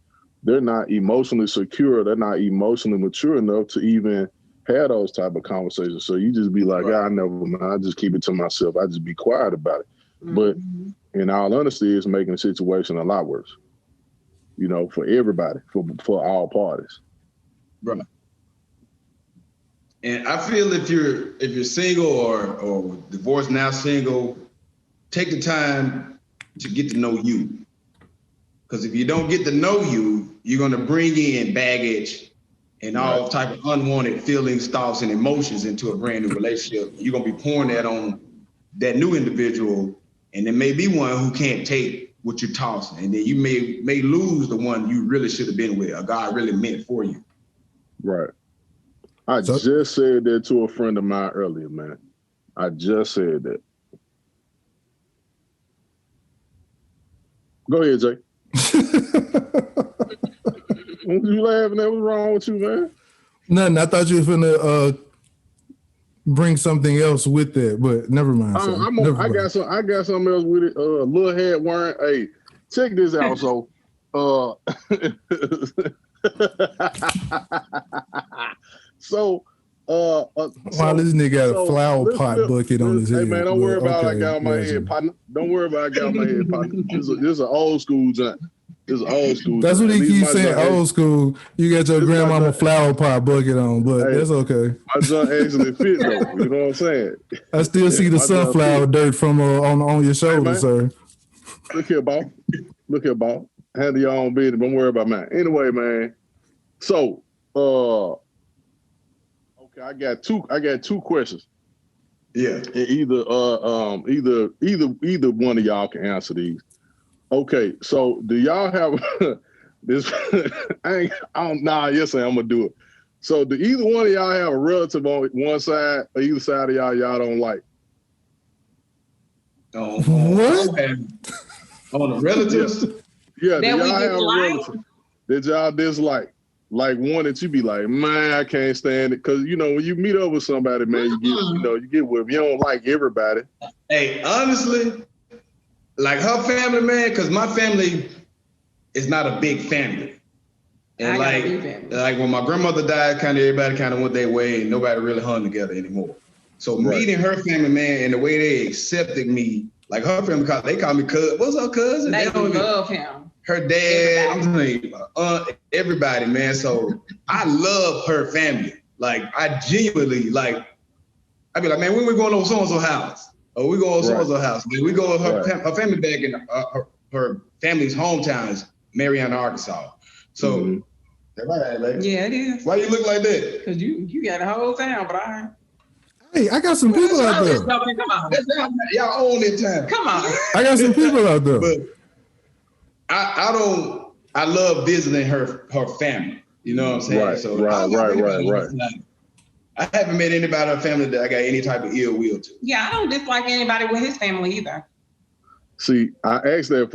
they're not emotionally secure. They're not emotionally mature enough to even have those type of conversations. So you just be like, I never mind. I just keep it to myself. I just be quiet about it. Mm-hmm. But in all honesty, it's making the situation a lot worse. For everybody, for all parties. Right. And I feel if you're single or divorced now single, take the time to get to know you. Because if you don't get to know you, you're going to bring in baggage and all type of unwanted feelings, thoughts, and emotions into a brand new relationship. You're going to be pouring that on that new individual, and there may be one who can't take what you're tossing, and then you may lose the one you really should have been with, or God really meant for you. Right. I just said that to a friend of mine earlier, man. I just said that. Go ahead, Jay. What you laughing at? What's wrong with you, man? Nothing. I thought you were finna bring something else with that, but never mind. I got something else with it. Little head wearing. Hey, check this out. So, wow, this nigga got a flower pot bucket on his head. Hey, man, don't worry about what I got on my head, partner. Don't worry about what I got on my head, partner. This is an old school joint. This is old school. That's what he keeps saying, old school. You got your grandmama flower pot bucket on, but that's okay. My joint actually fit, though. You know what I'm saying? I still see the sunflower dirt from on your shoulders, sir. Look here, Bob. Handle your own business. Don't worry about mine. Anyway, man. So, okay, I got two questions. Yeah. Either one of y'all can answer these. Okay, so do y'all have this? Yes, I'm gonna do it. So do either one of y'all have a relative on one side or either side of y'all don't like? What? On the relatives? Yeah, do y'all have a relative that y'all dislike? like one that you be like, man, I can't stand it? Because you know when you meet up with somebody, man, you get with. You don't like everybody. Hey, honestly, like her family, man, because my family is not a big family. And like when my grandmother died, kind of everybody kind of went their way and nobody really hung together anymore. So meeting her family, man, and the way they accepted me, like her family, they call me cousin. What's her cousin? They love him. Her dad, everybody, man. So I love her family. Like I genuinely like. I be like, man, when we going over so-and-so house? Or we go over so-and-so house? Man, we go her family back in her family's hometown is Marianna, Arkansas. So, right, like, yeah, it is. Why you look like that? Because you got a whole town, but Hey, I got some people out there. Come on. Y'all own that time. Come on. I got some people out there. But I love visiting her family. You know what I'm saying? Right. I haven't met anybody in her family that I got any type of ill will to. Yeah, I don't dislike anybody with his family either. See, I asked that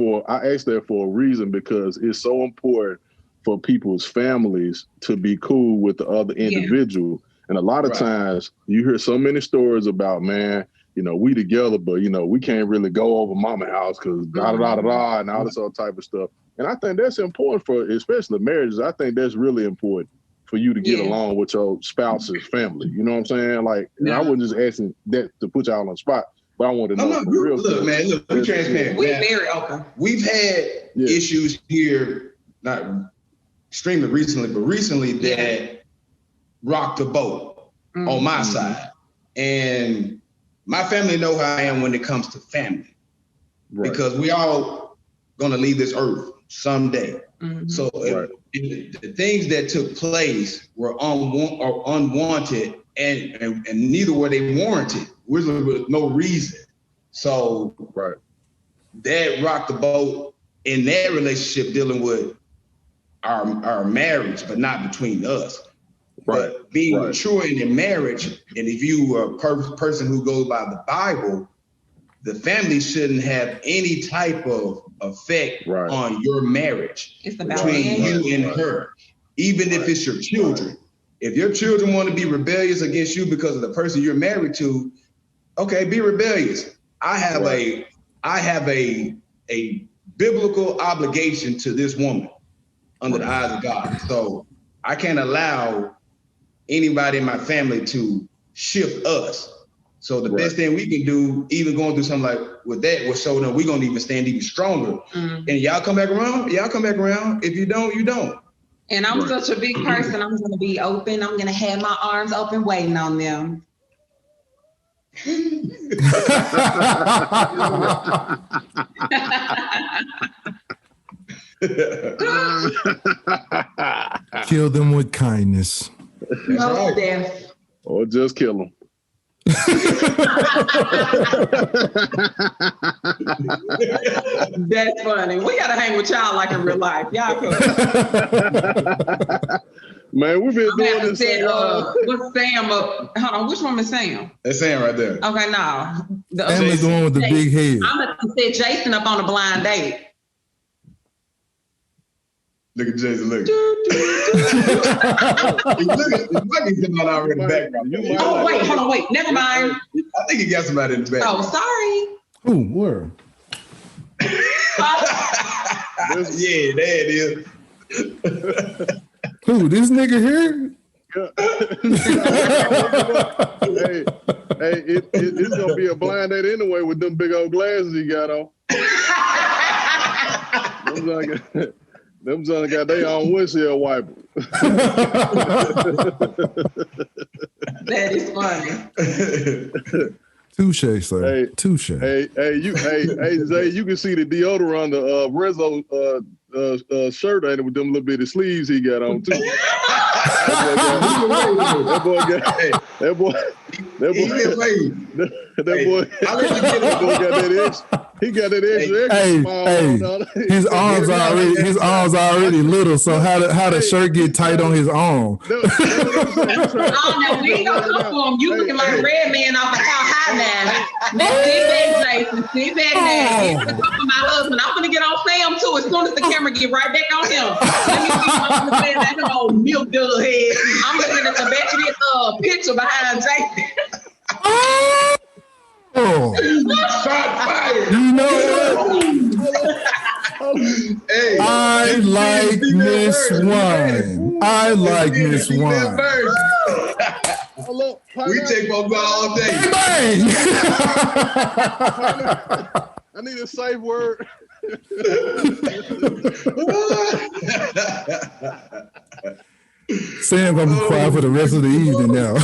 for a reason because it's so important for people's families to be cool with the other individual. And a lot of times you hear so many stories about, man, you know, we together, but, you know, we can't really go over mama house because da-da-da-da-da and all this other type of stuff. And I think that's important for, especially marriages. I think that's really important for you to get along with your spouse's family. You know what I'm saying? Like, I wasn't just asking that to put y'all on the spot, but I wanted to know. Look, we're transparent. We're very open. We've had issues here, not extremely recently, but recently that rocked the boat on my side. And my family know how I am when it comes to family. Because we all gonna leave this earth someday. So if the things that took place were unwanted and neither were they warranted, with no reason. So that rocked the boat in that relationship dealing with our marriage, but not between us. But being mature in a marriage, and if you are a person who goes by the Bible, the family shouldn't have any type of effect on your marriage between you and her, even if it's your children. If your children want to be rebellious against you because of the person you're married to, okay, be rebellious. I have a biblical obligation to this woman under the eyes of God. So I can't allow anybody in my family to shift us. So the best thing we can do, even going through something like with that, will show them we're gonna even stand even stronger. And y'all come back around. If you don't, you don't. And I'm such a big person. I'm gonna be open. I'm gonna have my arms open, waiting on them. Kill them with kindness. No death. Or just kill them. That's funny. We gotta hang with y'all like in real life. Y'all cool. Man, we've been doing this. What's Sam up? Hold on, which one is Sam? That's Sam right there. Okay, no. Sam is the one with the big head. I'm gonna set Jason up on a blind date. Look at Jason, look. He's coming out already in the background. Oh, wait, hold on, wait. Never mind. I think he got somebody in the background. Oh, sorry. Who? Where? Yeah, there it is. Who? This nigga here? It's gonna be a blind date anyway with them big old glasses he got on. Them sons got their own windshield wiper. That is funny. Touche, sir. Hey, touche. Hey, Zay, you can see the deodorant on the Lorenzo shirt ain't it, with them little bitty sleeves he got on too. That boy got that extra. His arms already little, so how the shirt get tight on his arm? Oh no, we ain't gonna come for him. You looking like a red man off of How High now. Let's sit back, Jason. Sit back now. It's my husband. I'm gonna get on Sam too as soon as the camera get right back on him. Let me see my I'm saying that old milk dud head. I'm looking at the Betty picture behind Jay. Oh, Shot fired. you know what? Hey, I like Miss Wine. I like Miss Wine. We take over all day. Bang! I need a safe word. Sam gonna be quiet for the rest of the evening now.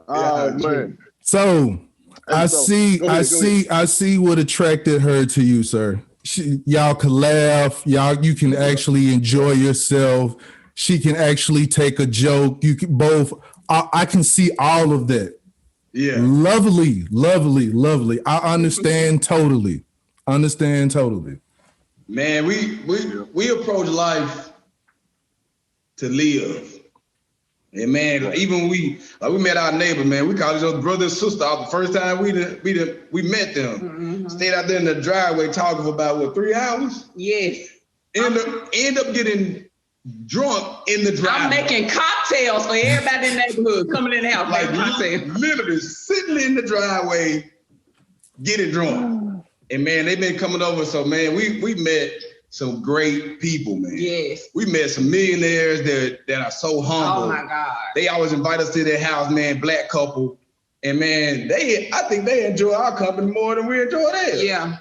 Oh man. So I see what attracted her to you, sir. Y'all can laugh, you can actually enjoy yourself. She can actually take a joke. You can both. I can see all of that. Yeah. Lovely. I understand totally. Man, we approach life to live. And man, even we met our neighbor, man. We called each other brother and sister out the first time we met them. Mm-hmm. Stayed out there in the driveway talking for about 3 hours. Yes. End up getting drunk in the driveway. I'm making cocktails for everybody in the neighborhood coming in the house. Like cocktails. literally sitting in the driveway, getting drunk. And man, they've been coming over. So man, we met some great people, man. Yes. We met some millionaires that are so humble. Oh my God. They always invite us to their house, man, black couple. And man, I think they enjoy our company more than we enjoy theirs. Yeah.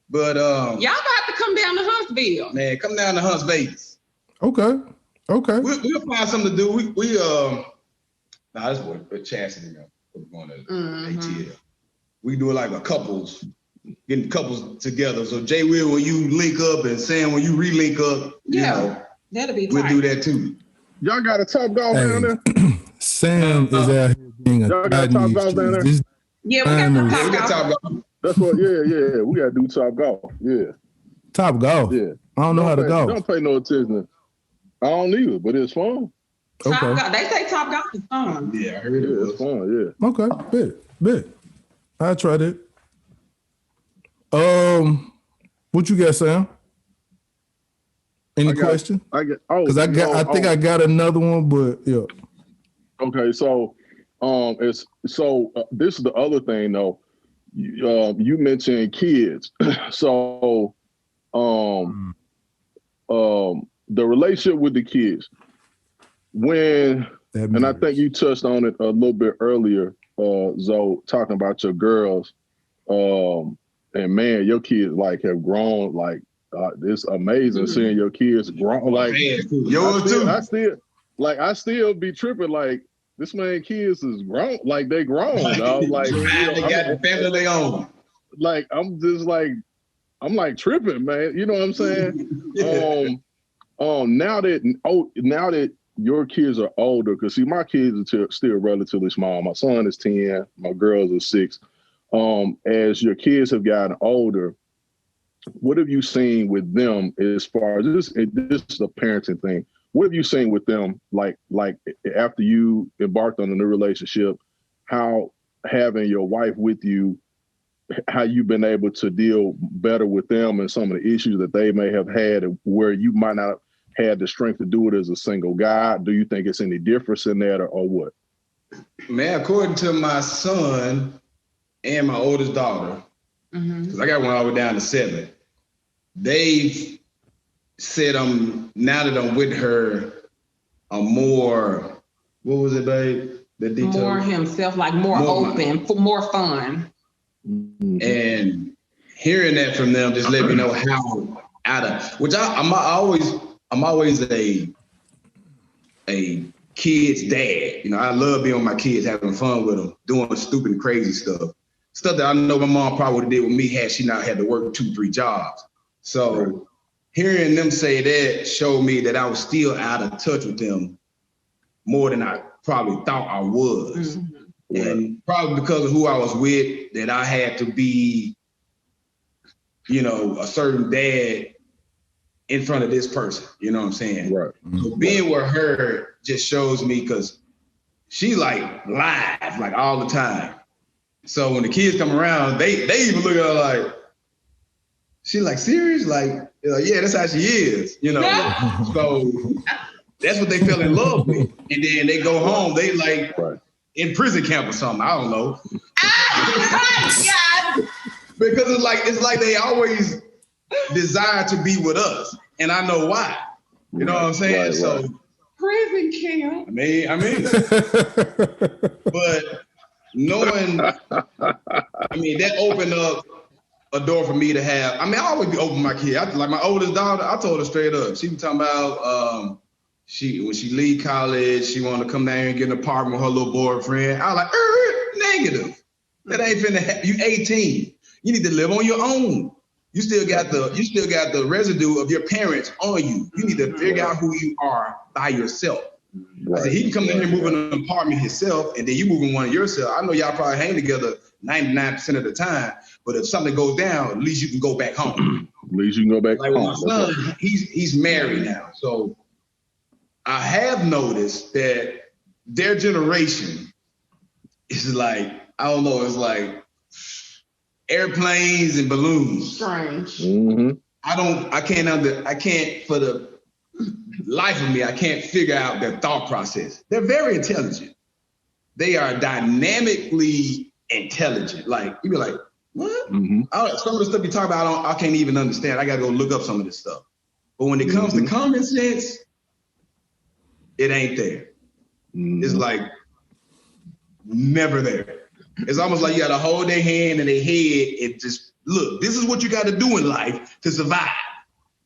But y'all got to come down to Huntsville. Man, come down to Hunts Vegas. Okay. We'll find something to do. That's what Chastity now. We're going to ATL. We do it like getting couples together. So Jay Will, when you link up, and Sam, when you re-link up, that'll be tight. We'll do that too. Y'all got a Top Golf down there? Sam is out here being a y'all got Top Golf down there? Yeah, we got Top Golf. That's what. Yeah. We gotta do Top Golf. Yeah. Top Golf. Yeah. I don't know how to go. Don't pay no attention. I don't either, but it's fun. Top Golf. They say Top Golf is fun. Yeah, I heard it was fun. Yeah. Okay. Bet. I tried it. What you got, Sam? Any question? I think I got another one, but yeah. Okay, so this is the other thing though. You mentioned kids, so the relationship with the kids. And I think you touched on it a little bit earlier, Zoe, talking about your girls. And man, your kids like have grown. Like it's amazing seeing your kids grow. Like yours too. I still be tripping. Like this man, kids is grown. Like they grown. Dog. Like they got the family they own. Like I'm like tripping, man. You know what I'm saying? Now that your kids are older, because see, my kids are still relatively small. My son is 10. My girls are 6. As your kids have gotten older, what have you seen with them as far as this is a parenting thing? What have you seen with them, like after you embarked on a new relationship, how having your wife with you, how you've been able to deal better with them and some of the issues that they may have had where you might not have had the strength to do it as a single guy? Do you think it's any difference in that or what? Man, according to my son and my oldest daughter, because I got one all the way down to 7, they've said now that I'm with her, I'm more, what was it, babe? More himself, like more open, for more fun. And hearing that from them just let me know how I'm always a kid's dad. You know, I love being with my kids, having fun with them, doing stupid and crazy stuff that I know my mom probably would have did with me had she not had to work 2-3 jobs. So hearing them say that showed me that I was still out of touch with them more than I probably thought I was. And probably because of who I was with, that I had to be, a certain dad in front of this person. You know what I'm saying? Right. So being with her just shows me, because she like live, like all the time. So when the kids come around, they even look at her like, she like, serious? Like, yeah, that's how she is, you know. So that's what they fell in love with. And then they go home, they like in prison camp or something. I don't know. God. Because it's like they always desire to be with us. And I know why. You know what I'm saying? Right, so prison camp. I mean. But knowing, that opened up a door for me to have. I always be open with my kid. Like my oldest daughter, I told her straight up. She was talking about when she leave college, she wanted to come down here and get an apartment with her little boyfriend. I was like, negative. That ain't finna happen. You 18. You need to live on your own. You still got the residue of your parents on you. You need to figure out who you are by yourself. Right. I said, he can come down here and move in an apartment himself, and then you move in one yourself. I know y'all probably hang together 99% of the time, but if something goes down, at least you can go back home. At least you can go back home. Like my son, he's married now. So I have noticed that their generation is like, I don't know, it's like airplanes and balloons. Strange. Mm-hmm. I can't for the life of me, I can't figure out their thought process. They're very intelligent. They are dynamically intelligent. Like, you be like, what? Mm-hmm. Some of the stuff you talk about, I can't even understand. I got to go look up some of this stuff. But when it comes to common sense, it ain't there. Mm-hmm. It's like never there. It's almost like you got to hold their hand in their head and just, look, this is what you got to do in life to survive.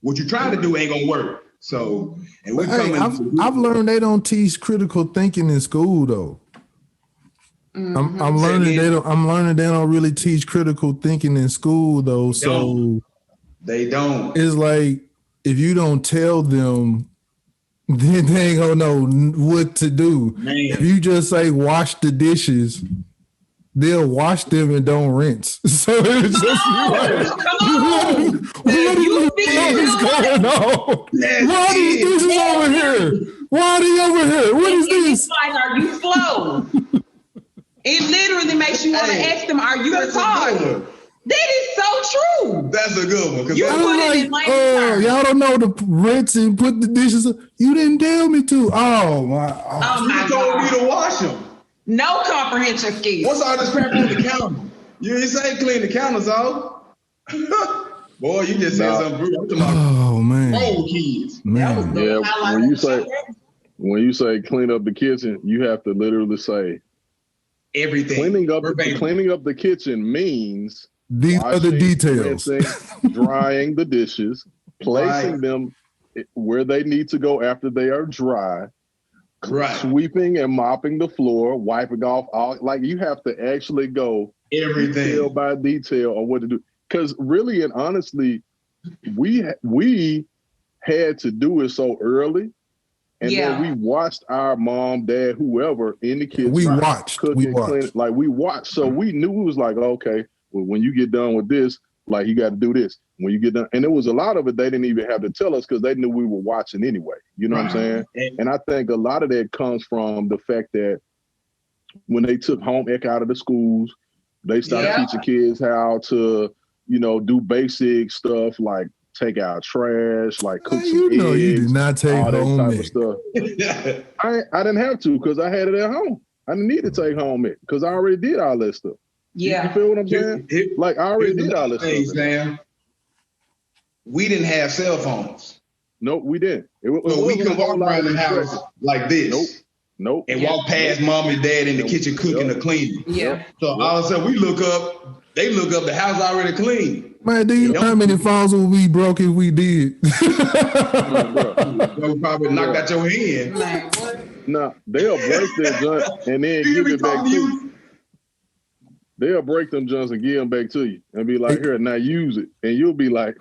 What you're trying to do ain't going to work. So, and we're coming. I've learned they don't teach critical thinking in school, though. Mm-hmm. I'm learning they don't really teach critical thinking in school, though. They don't. It's like if you don't tell them, then they ain't gonna know what to do. Man. If you just say wash the dishes, they'll wash them and don't rinse. So it's just what is going on? Why are these dishes over here? Why are they over here? What is this? Like, are you slow? It literally makes you want to ask them, are you retarded? That is so true. That's a good one. You put it in like y'all don't know to rinse and put the dishes up. You didn't tell me to. Oh my. You told me to wash them. No comprehension skills. What's all this crap on the counter? You didn't say clean the counters off. Boy, you just said something brutal. Oh man. Old kids. Man. Yeah, when you say clean up the kitchen, you have to literally say everything. Cleaning up the kitchen means these are the details. Rinsing, drying the dishes, placing them where they need to go after they are dry. Right. Sweeping and mopping the floor, wiping off all, like you have to actually go everything detail by detail on what to do. Because really and honestly, we had to do it so early. And then we watched our mom, dad, whoever in the kitchen. We watched. We watched. So we knew it was like, okay, well, when you get done with this, like you got to do this. When you get done, and it was a lot of it they didn't even have to tell us because they knew we were watching anyway. You know what I'm saying? And I think a lot of that comes from the fact that when they took home ec out of the schools, they started teaching kids how to, do basic stuff like take out trash, like cook some eggs. You did not take all home that type of stuff. I didn't have to because I had it at home. I didn't need to take home ec because I already did all that stuff. Yeah. You feel what I'm saying? Like I already did all this stuff. Sam. We didn't have cell phones. Nope, we didn't. So we could walk around the house like this. Nope. And walk past mom and dad in the kitchen cooking or cleaning. Yeah. So all of a sudden we look up, they look up, the house already clean. Man, do you know how many phones would we broke if we did? They probably knocked out your hand. Like, what? No, they'll break their junk and then give it back to you. They'll break them junks and give them back to you and be like, here, now use it. And you'll be like,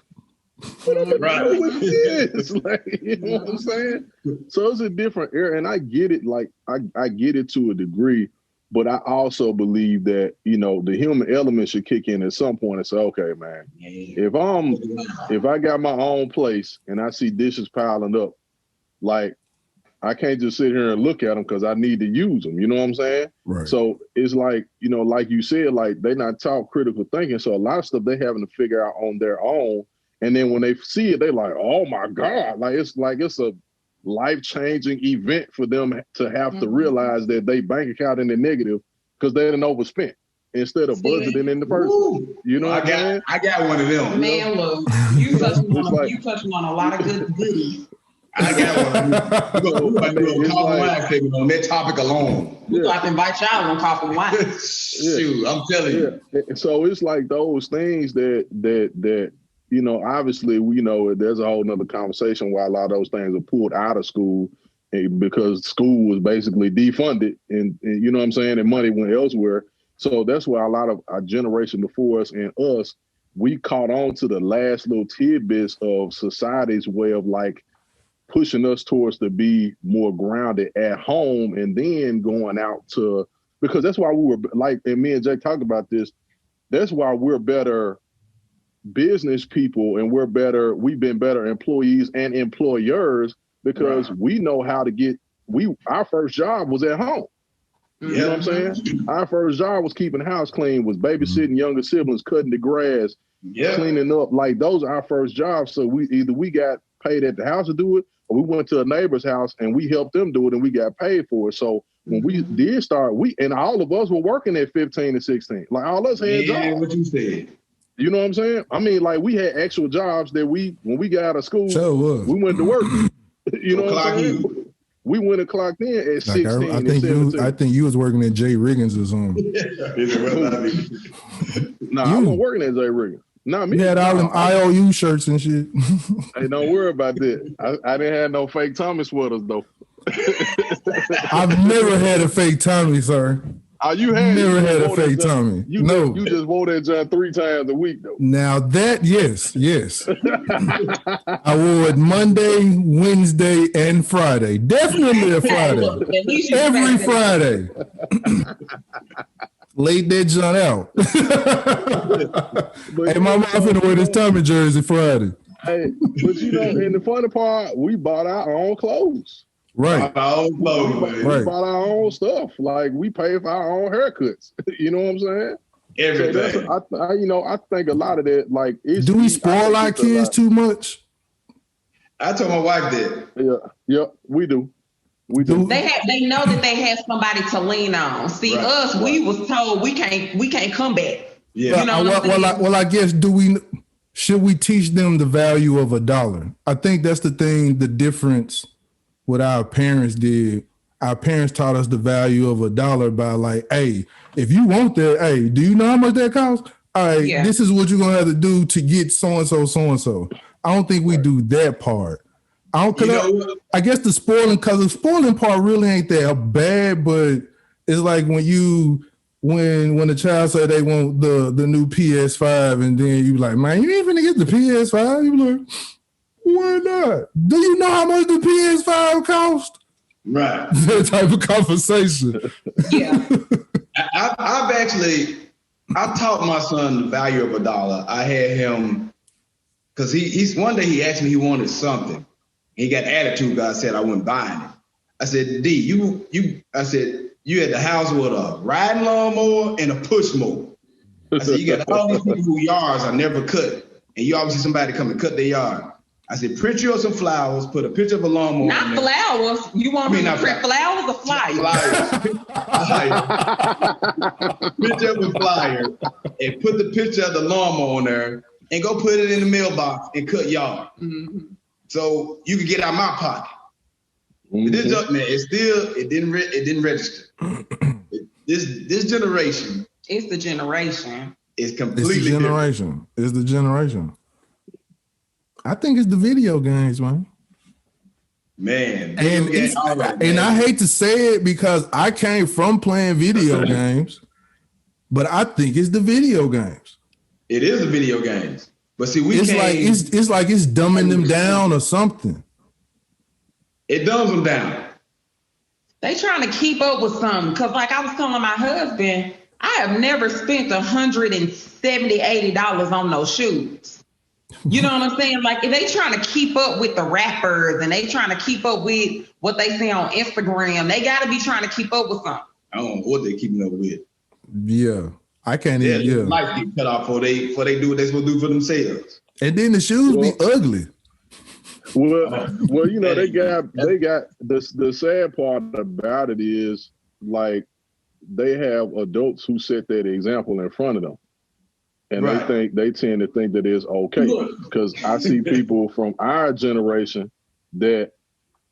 what am I doing with this? Like, you know what I'm saying? So it's a different era. And I get it, like, I get it to a degree, but I also believe that, the human element should kick in at some point and say, okay, man, if I got my own place and I see dishes piling up, like, I can't just sit here and look at them because I need to use them. You know what I'm saying? Right. So it's like, you know, like you said, like they not taught critical thinking. So a lot of stuff they having to figure out on their own. And then when they see it, they like, oh my God. Like it's a life-changing event for them to have to realize that they bank account in the negative because they didn't overspent instead of budgeting in the first place. You know what I'm saying? I got one of them. Man, look, you touching on a lot of good goodies. I got one. We're going to do a coffee wine segment on that topic alone. We're going to have to invite y'all on coffee wine. Shoot, I'm telling you. So it's like those things that you know, obviously, you know, there's a whole nother conversation why a lot of those things are pulled out of school because school was basically defunded and you know what I'm saying, and money went elsewhere. So that's why a lot of our generation before us and us, we caught on to the last little tidbits of society's way of like pushing us towards to be more grounded at home and then going out to, because that's why we were like, and me and Jake talked about this, that's why we're better business people and we've been better employees and employers because we know how to get, our first job was at home. You know what I'm saying? Our first job was keeping the house clean, was babysitting younger siblings, cutting the grass, cleaning up. Like those are our first jobs. So we got paid at the house to do it, or we went to a neighbor's house and we helped them do it and we got paid for it. So when we did start, and all of us were working at 15 and 16. Like all us had jobs. What you said. You know what I'm saying? I mean, like we had actual jobs that when we got out of school, we went to work. You know what I'm saying? We went and clocked in at 16 and 17. I think you was working at J. Riggins or something. Nah, I wasn't working at J. Riggins. Not me. You had all them IOU shirts and shit. Hey, don't worry about that. I didn't have no fake Tommy sweaters though. I've never had a fake Tommy, sir. You never had a fake Tommy. You just wore that John 3 times a week though. Now that yes. I wore it Monday, Wednesday, and Friday. Definitely a Friday. Every Friday. Laid that John out. Hey, my mom finna wear this Tommy jersey Friday. Hey, but you know, and the funny part, we bought our own clothes. Right. We bought our own stuff. Like we pay for our own haircuts. You know what I'm saying? Everything. So I think a lot of that, like, do we spoil our kids too much? I told my wife that. Yeah, we do. We do. They know that they have somebody to lean on. See, us, we was told we can't come back. Yeah. You know I guess should we teach them the value of $1? I think that's the thing, the difference. What our parents did, our parents taught us the value of $1 by like, hey, if you want that, hey, do you know how much that costs? All right, this is what you're gonna have to do to get so-and-so. I don't think we do that part. I guess the spoiling part really ain't that bad, but it's like when the child say they want the new PS5 and then you like, man, you ain't finna get the PS5. You like, why not? Do you know how much the PS5 cost? Right. That type of conversation. Yeah. I taught my son the value of $1. I had him, because he's one day he asked me he wanted something. He got attitude. God said I wasn't buying it. I said, D, you at the house with a riding lawnmower and a push mower. I said, you got all these people whose yards I never cut, and you always see somebody come and cut their yard. I said, print you up some flowers, put a picture of a lawnmower. Not flowers. You want me to print flowers or flyers? Picture of a flyer and put the picture of the lawnmower on there and go put it in the mailbox and cut yard. Mm-hmm. So you can get out my pocket. Mm-hmm. This man, it didn't register. This generation. It's the generation. It's completely different. It's the generation. I think it's the video games, man. Man. And I hate to say it because I came from playing video games, but I think it's the video games. It is the video games. But see, it's dumbing them down or something. It dumbs them down. They trying to keep up with something. Because like I was telling my husband, I have never spent $170, $80 on those shoes. You know what I'm saying? Like if they trying to keep up with the rappers and they trying to keep up with what they say on Instagram, they got to be trying to keep up with something. I don't know what they keeping up with. Yeah, I can't even. Life get cut off before they do what they supposed to do for themselves. And then the shoes be ugly. Well, you know, they got the sad part about it is like they have adults who set that example in front of them. And they tend to think that it's okay. Because I see people from our generation that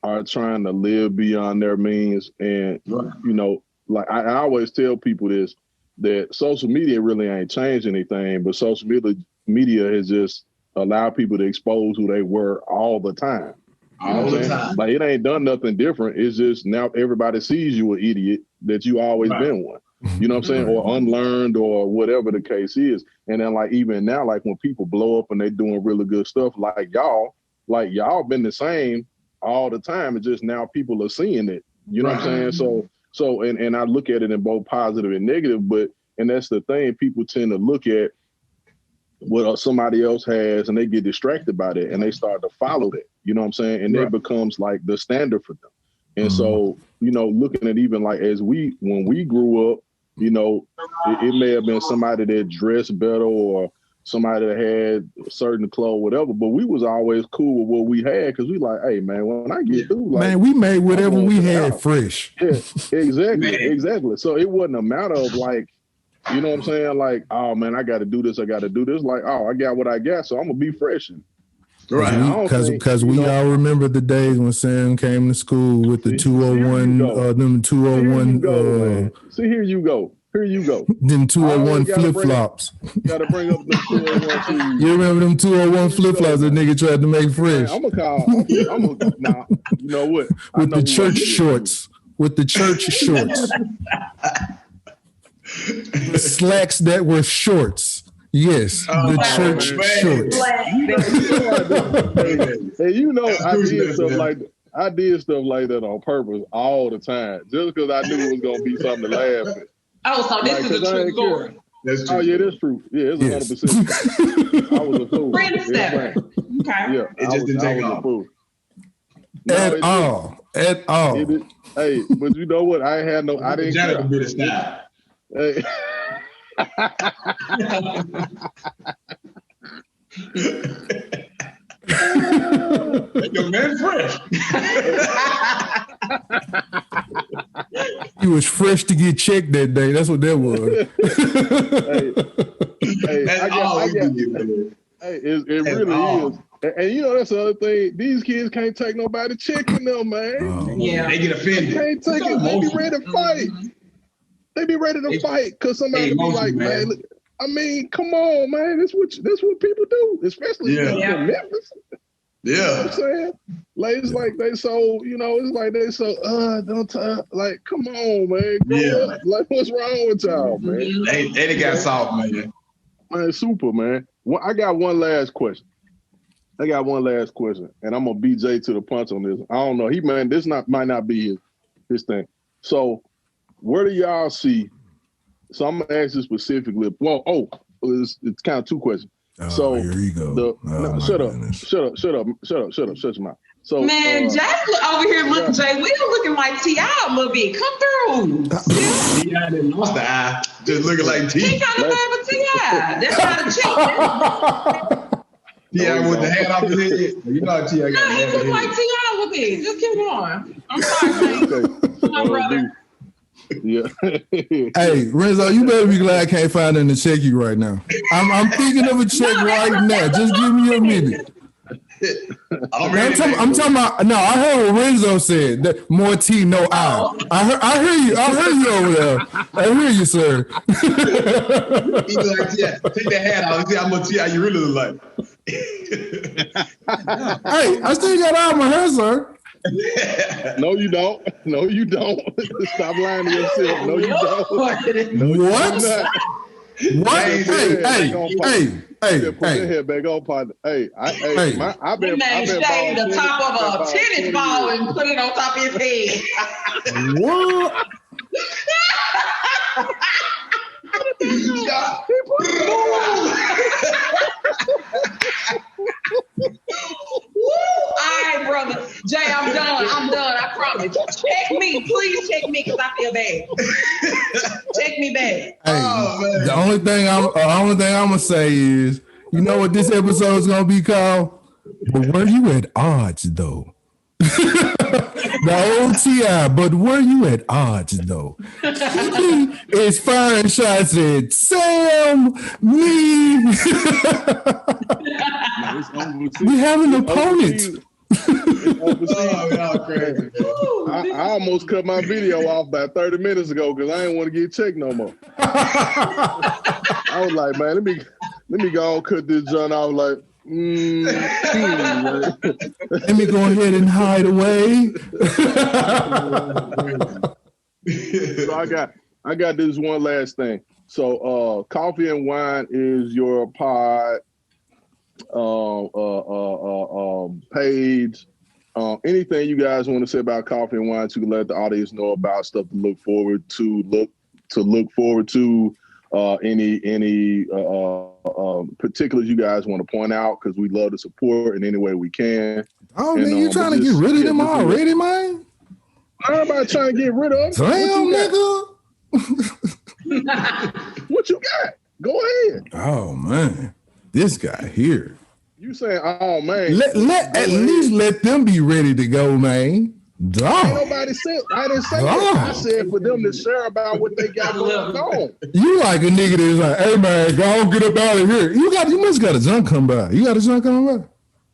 are trying to live beyond their means. And, you know, like I always tell people this, that social media really ain't changed anything, but social media has just allowed people to expose who they were all the time. All the time. Like it ain't done nothing different. It's just now everybody sees you an idiot that you always been one. You know what I'm saying? Or unlearned or whatever the case is. And then like even now, like when people blow up and they doing really good stuff, like y'all been the same all the time. It's just now people are seeing it. You know what I'm saying? So and I look at it in both positive and negative, and that's the thing, people tend to look at what somebody else has and they get distracted by that and they start to follow that. You know what I'm saying? And that becomes like the standard for them. And so, you know, looking at even like when we grew up, you know, it may have been somebody that dressed better or somebody that had certain clothes, whatever, but we was always cool with what we had because we like, hey, man, when I get through, like, man, we made whatever we had fresh. Yeah, exactly. So it wasn't a matter of like, you know what I'm saying? Like, oh, man, I got to do this. Like, oh, I got what I got, so I'm going to be fresh. Because we all remember the days when Sam came to school with the 201, them 201. See, here you go. Them 201 flip-flops. Got to bring up the 201. You remember them 201 flip-flops that nigga tried to make fresh? Man, now, you know what? With the church shorts. The slacks that were shorts. Yes, the church shorts. And you know, I did stuff like that on purpose all the time, just because I knew it was gonna be something to laugh at. Oh, so this is a true story. That's true. Oh yeah, that's true. Yeah, it's 100%. I was a fool. Okay. Yeah, it just didn't take off. At all. Hey, but you know what? I didn't care. Bit of style. Hey. Your man fresh. He was fresh to get checked that day. That's what that was. It really is. And you know, that's the other thing. These kids can't take nobody checking them, man. They get offended. They can't take it. They be ready to fight. They be ready to fight because somebody be like, man, look, I mean, come on, man. That's what people do, especially in Memphis. Yeah. You know what I'm saying? Like, it's like they so, you know, it's like they so, like, come on, man. Grow up. Like, what's wrong with y'all, man? They got soft, man. Man, super, man. I got one last question. And I'm gonna BJ to the punch on this. I don't know. Might not be his thing. So, where do y'all see? So I'm gonna ask you specifically. Well, it's kind of two questions. So here you go. Shut up. Shut your mouth. So man, Jack over here looking, Jay, we looking like T.I. a little bit. Come through. T.I. didn't lost the eye, just looking like T. He kind of bad for T.I. That's not a cheat. T.I. with the hat off his head. You know T.I. got he look like T.I. a little bit. Just keep going. I'm sorry, man. My brother. Yeah. Hey, Renzo, you better be glad I can't find nothing to check you right now. I'm thinking of a check right now. Just give me a minute. I'm talking about. No, I heard what Renzo said. That more T, no I. I hear you. I heard you over there. I hear you, sir. He was like, yeah, take that hat off and see how much T.I. you really look like. Hey, I still got all my hair, sir. No, you don't. Stop lying to yourself. No, you don't. What? What? Hey. Put your head back on, partner. I've been shaved the top of a tennis ball and put it on top of his head. What? Jay, I'm done. I promise. Check me. Please check me because I feel bad. Check me back. Hey, the only thing I'm gonna say is, you know what this episode is gonna be called? But were you at odds though? The old T.I., but were you at odds though? He is firing shots at Sam, me. We have an opponent. Y'all crazy. I almost cut my video off about 30 minutes ago because I didn't want to get checked no more. I was like, man, let me go and cut this joint off. Like, let me go ahead and hide away. So I got this one last thing. So Coffee and Wine is your pod page. Anything you guys want to say about Coffee and Wine to let the audience know about stuff to look forward to, any particulars you guys want to point out, because we love to support in any way we can. Oh, man, you trying to get rid of them already, man? I'm about trying to get rid of them. Damn, nigga. What you got? Go ahead. Oh, man. This guy here. You saying, oh, man. At least let them be ready to go, man. Dog. Ain't nobody said, I didn't say that. I said for them to share about what they got going on. You like a nigga that's like, hey, man, go get up out of here. You must got a junk come by. You got a junk coming by?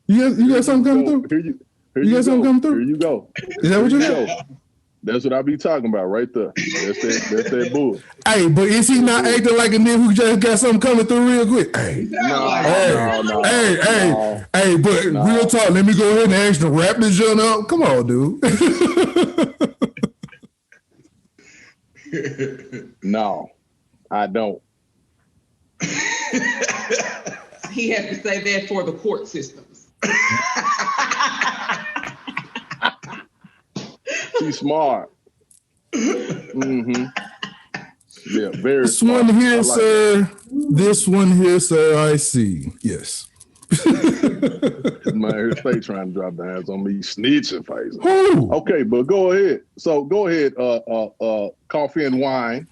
You got something coming through? You got something coming through? Here you go. Is that what you got? That's what I be talking about right there. That's that bull. Hey, but is he not acting like a nigga who just got something coming through real quick? Hey, No. Hey, but real talk, let me go ahead and actually wrap this joint up. Come on, dude. No, I don't. He has to say that for the court systems. She's smart. Mm-hmm. Yeah, very This smart. one here, like sir. That. This one here, sir. I see. Yes. Man, his face trying to drop the hands on me, snitching face. Ooh. Okay, but go ahead. So go ahead, Coffee and Wine.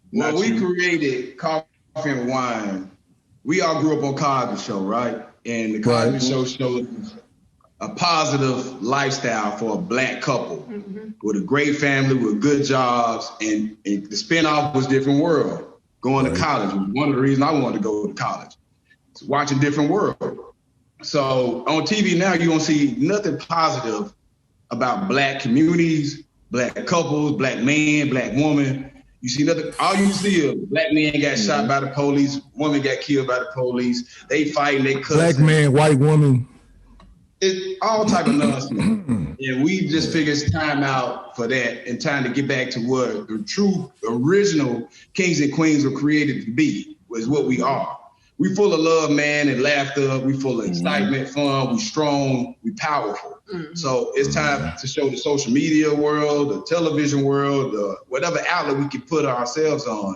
When we created Coffee and Wine, we all grew up on Cosby Show, right? And the Cosby Show showed a positive lifestyle for a Black couple with a great family, with good jobs, and the spinoff was Different World, going to college. One of the reasons I wanted to go to college. Watching Different World. So on TV now, you're gonna see nothing positive about Black communities, Black couples, Black man, Black woman. You see nothing. All you see is Black man got shot by the police, woman got killed by the police. They fighting, they cussing. Black man, white woman. It's all type of nonsense. And we just figured it's time out for that and time to get back to what the true original kings and queens were created to be, was what we are. We full of love, man, and laughter. We full of excitement, fun. We strong. We powerful. So it's time to show the social media world, the television world, whatever outlet we can put ourselves on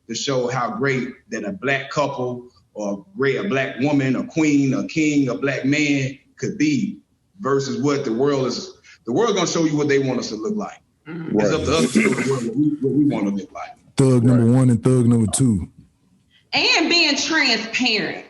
to show how great that a Black couple or a Black woman, a queen, a king, a Black man could be versus what the world is. The world's gonna show you what they want us to look like. It's up to us to show the world what we want to look like. Thug number one and thug number two. And being transparent,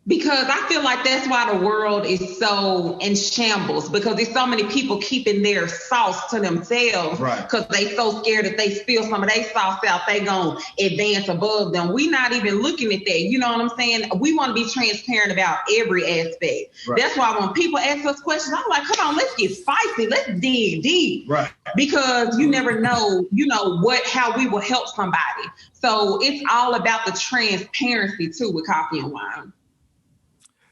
because I feel like that's why the world is so in shambles, because there's so many people keeping their sauce to themselves because they so scared that they spill some of their sauce out, they gonna advance above them. We not even looking at that. You know what I'm saying? We want to be transparent about every aspect. That's why when people ask us questions, I'm like, come on, let's get spicy. Let's dig deep. Because you never know, how we will help somebody. So it's all about the transparency too with Coffee and Wine.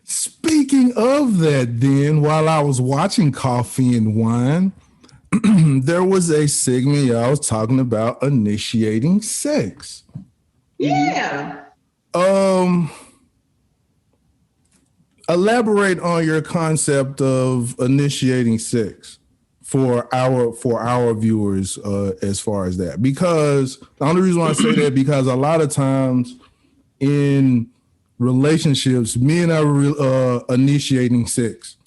Speaking of that, then, while I was watching Coffee and Wine, there was a segment I was talking about initiating sex. Yeah. Elaborate on your concept of initiating sex for our viewers as far as that. Because the only reason why I say that, because a lot of times in relationships, men are initiating sex.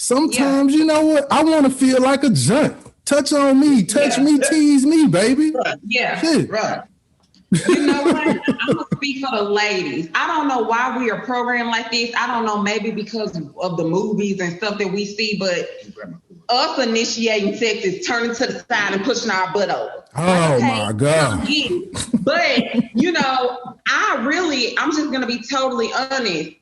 Sometimes, you know what? I want to feel like a junk. Touch on me, touch me, tease me, baby. Right. Yeah. Shit. Right. You know what? I'm gonna speak for the ladies. I don't know why we are programmed like this. I don't know, maybe because of the movies and stuff that we see, but us initiating sex is turning to the side and pushing our butt over. Oh my God. But you know, I'm just gonna be totally honest.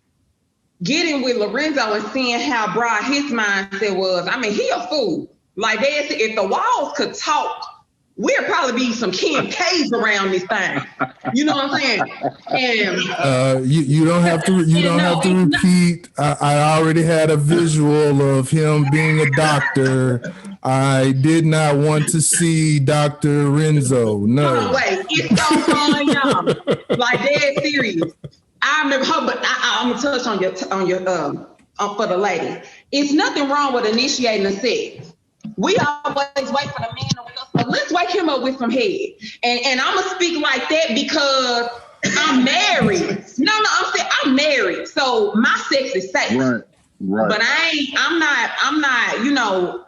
Getting with Lorenzo and seeing how broad his mindset was, I mean, he a fool. Like if the walls could talk, we'd probably be some Kim K's around this thing. You know what I'm saying? And you don't have to repeat. I already had a visual of him being a doctor. I did not want to see Dr. Renzo. No. Oh, wait, it's so fun, y'all. Like dead serious. I remember her, but I'm gonna touch on your for the ladies. It's nothing wrong with initiating a sex. We always wait for the man to wake up. So let's wake him up with some head. And I'm gonna speak like that because I'm married. No, I'm saying I'm married, so my sex is safe. Right. But I'm not, you know,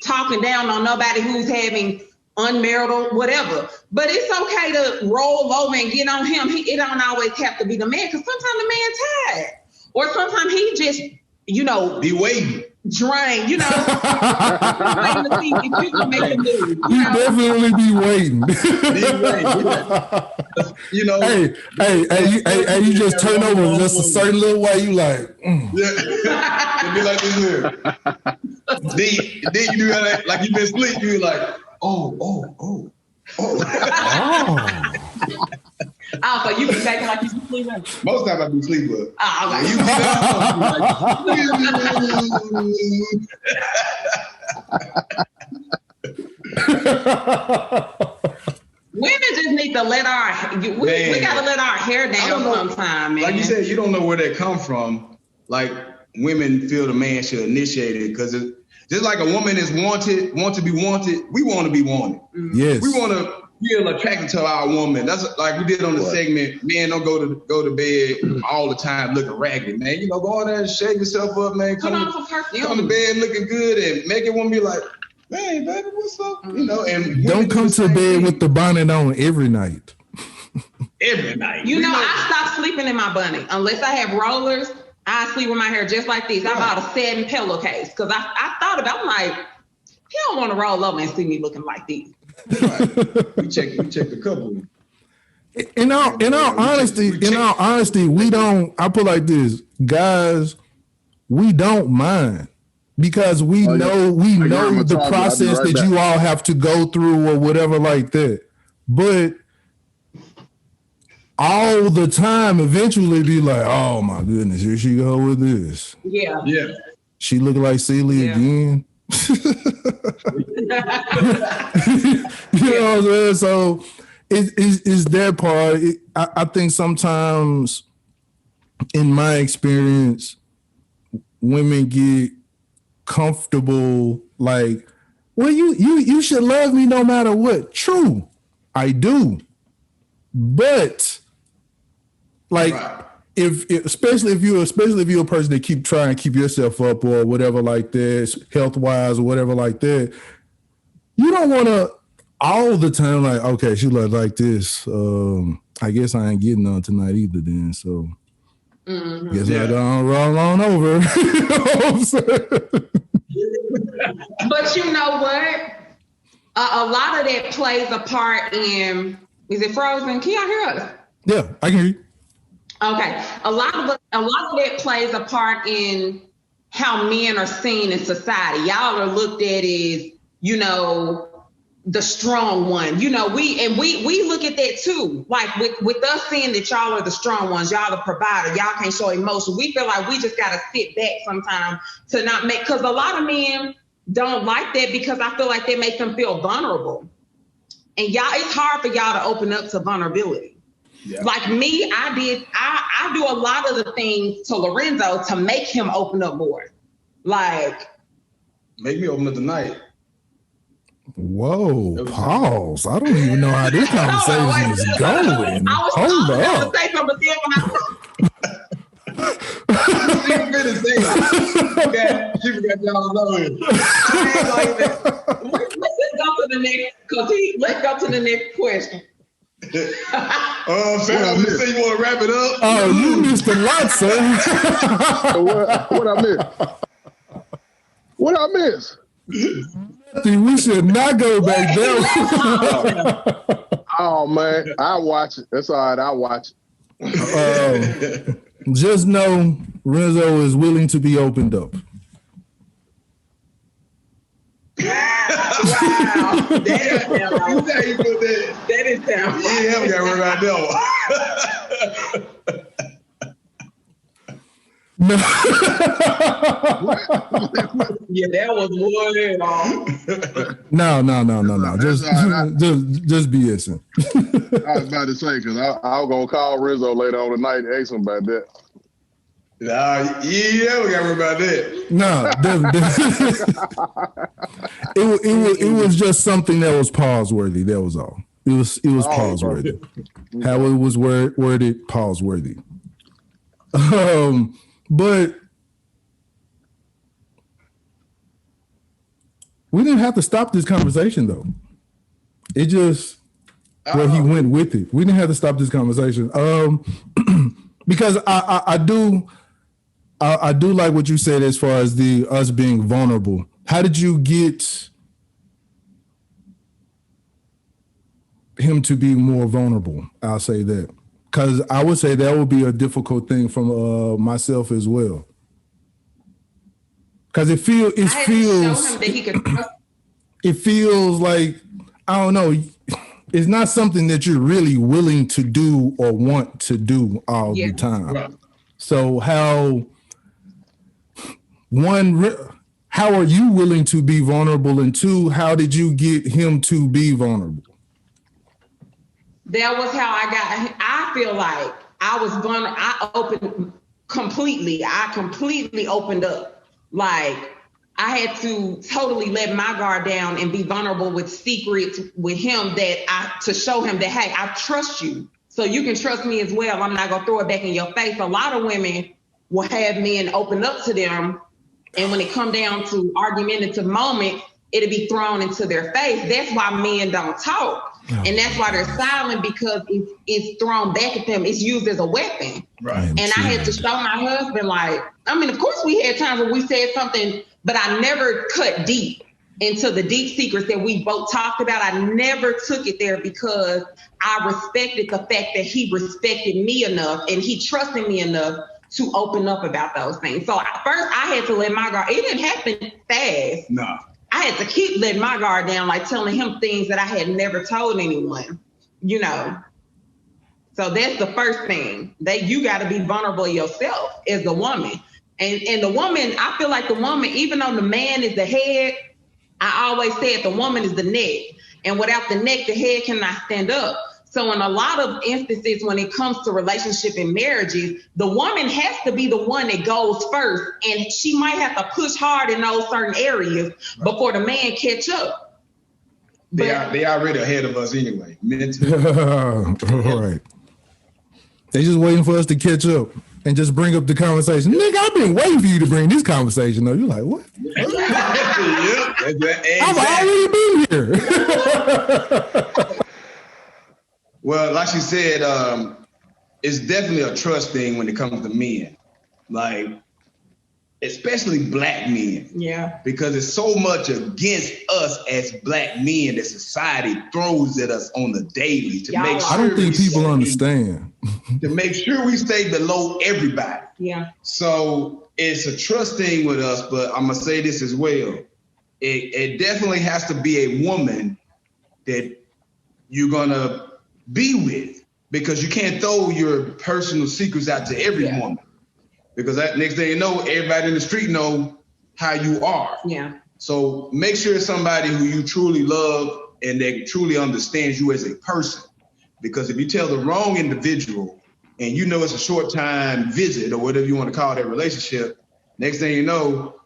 talking down on nobody who's having unmarital whatever. But it's okay to roll over and get on him. It don't always have to be the man, because sometimes the man tired, or sometimes he just, you know, be waiting. Drain, you know. Waiting to see if you can make a move. You definitely be waiting. You know. Hey, you just turn over just a certain little way. You like, Yeah. It'd be like this here. Then you do that like you been asleep. You be like, oh. Oh, so you be acting like you be sleeping? Most time I be asleep, but okay. you Women just need to let we gotta let our hair down sometime, man. Like you said, you don't know where that come from. Like women feel the man should initiate it, because just like a woman is want to be wanted, we want to be wanted. Yes. We want to feel attracted to our woman. That's like we did on the segment. Men don't go to bed all the time looking ragged, man. You know, go on there and shake yourself up, man. Come to bed looking good and make it woman be like, hey, baby, what's up? You know, and don't come to bed with the bonnet on every night. Every night. You know, I stopped sleeping in my bunny unless I have rollers. I sleep with my hair just like this. I bought a satin pillowcase because I thought about it. I'm like, he don't want to roll over and see me looking like this. Right. We check the couple. In all honesty, we don't. I put like this, guys. We don't mind, because we know the process that you all have to go through or whatever like that. But all the time, eventually be like, oh my goodness, here she go with this. Yeah. She look like Celia again. You know what I'm saying? So it's that part. I think sometimes, in my experience, women get comfortable. Like, well, you should love me no matter what. True, I do, but like. Right. Especially if you're a person that keep trying to keep yourself up or whatever like this, health wise or whatever like that, you don't want to all the time like, okay, she look like this. I guess I ain't getting none tonight either. Then so, guess I don't roll on over. You know what I'm saying? But you know what? A lot of that plays a part in. Is it frozen? Can y'all hear us? Yeah, I can hear you. Okay, a lot of that plays a part in how men are seen in society. Y'all are looked at as, you know, the strong one. You know, we look at that too. Like with us seeing that y'all are the strong ones, y'all the provider, y'all can't show emotion. We feel like we just gotta sit back sometimes to not make, because a lot of men don't like that, because I feel like they make them feel vulnerable. And y'all, it's hard for y'all to open up to vulnerability. Yeah. Like me, I do a lot of the things to Lorenzo to make him open up more. Like, make me open up tonight. Whoa, pause. I don't even know how this conversation is going. Hold up. just saying. She forgot y'all know it. Let's go to the next, let's go to the next question. I'm saying, I'm just saying you want to wrap it up. Oh, you missed a lot, sir. What I miss? What I miss? We should not go back there. Oh man, I watch it. That's all right. I watch it. Just know Renzo is willing to be opened up. Wow, that is down. That is down. Yeah, we gotta worry about that one. No. Yeah, that was one. No. Just BSing. I was about to say because I was gonna call Rizzo later on tonight and ask him about that. Yeah, we gotta worry about that. No, it was just something that was pause worthy. That was all. It was pause worthy. How it was worded, pause worthy. But we didn't have to stop this conversation though. It just where he went with it. We didn't have to stop this conversation. Because I do like what you said as far as us being vulnerable. How did you get him to be more vulnerable? I'll say that. Because I would say that would be a difficult thing from myself as well. Because it feels like, I don't know, it's not something that you're really willing to do or want to do all the time. Right. So how are you willing to be vulnerable? And two, how did you get him to be vulnerable? That was how I feel like I was vulnerable. I completely opened up. Like I had to totally let my guard down and be vulnerable with secrets with him to show him that, hey, I trust you. So you can trust me as well. I'm not going to throw it back in your face. A lot of women will have men open up to them. And when it come down to argumentative moment, it'll be thrown into their face. That's why men don't talk. And that's why they're silent, because it's thrown back at them. It's used as a weapon. Right. And I had to show my husband, like, I mean, of course we had times when we said something, but I never cut deep into the deep secrets that we both talked about. I never took it there because I respected the fact that he respected me enough and he trusted me enough to open up about those things. So first I had to let my guard. It didn't happen fast. No. I had to keep letting my guard down, like telling him things that I had never told anyone, you know. So that's the first thing, that you got to be vulnerable yourself as a woman. And the woman, I feel like the woman, even though the man is the head, I always said the woman is the neck. And without the neck, the head cannot stand up. So in a lot of instances, when it comes to relationship and marriages, the woman has to be the one that goes first. And she might have to push hard in those certain areas before the man catch up. They already ahead of us anyway. Mentally. Right. They just waiting for us to catch up and just bring up the conversation. Nigga, I've been waiting for you to bring this conversation up. You're like, what? I've already been here. Well, like she said, it's definitely a trust thing when it comes to men, like especially black men. Yeah. Because it's so much against us as black men that society throws at us on the daily to make sure. I don't think people understand. To make sure we stay below everybody. Yeah. So it's a trust thing with us, but I'm gonna say this as well. It definitely has to be a woman that you're gonna be with, because you can't throw your personal secrets out to every woman, because that next thing you know, everybody in the street know how you are. Yeah. So make sure it's somebody who you truly love and that truly understands you as a person, because if you tell the wrong individual and you know it's a short time visit or whatever you want to call that relationship, next thing you know,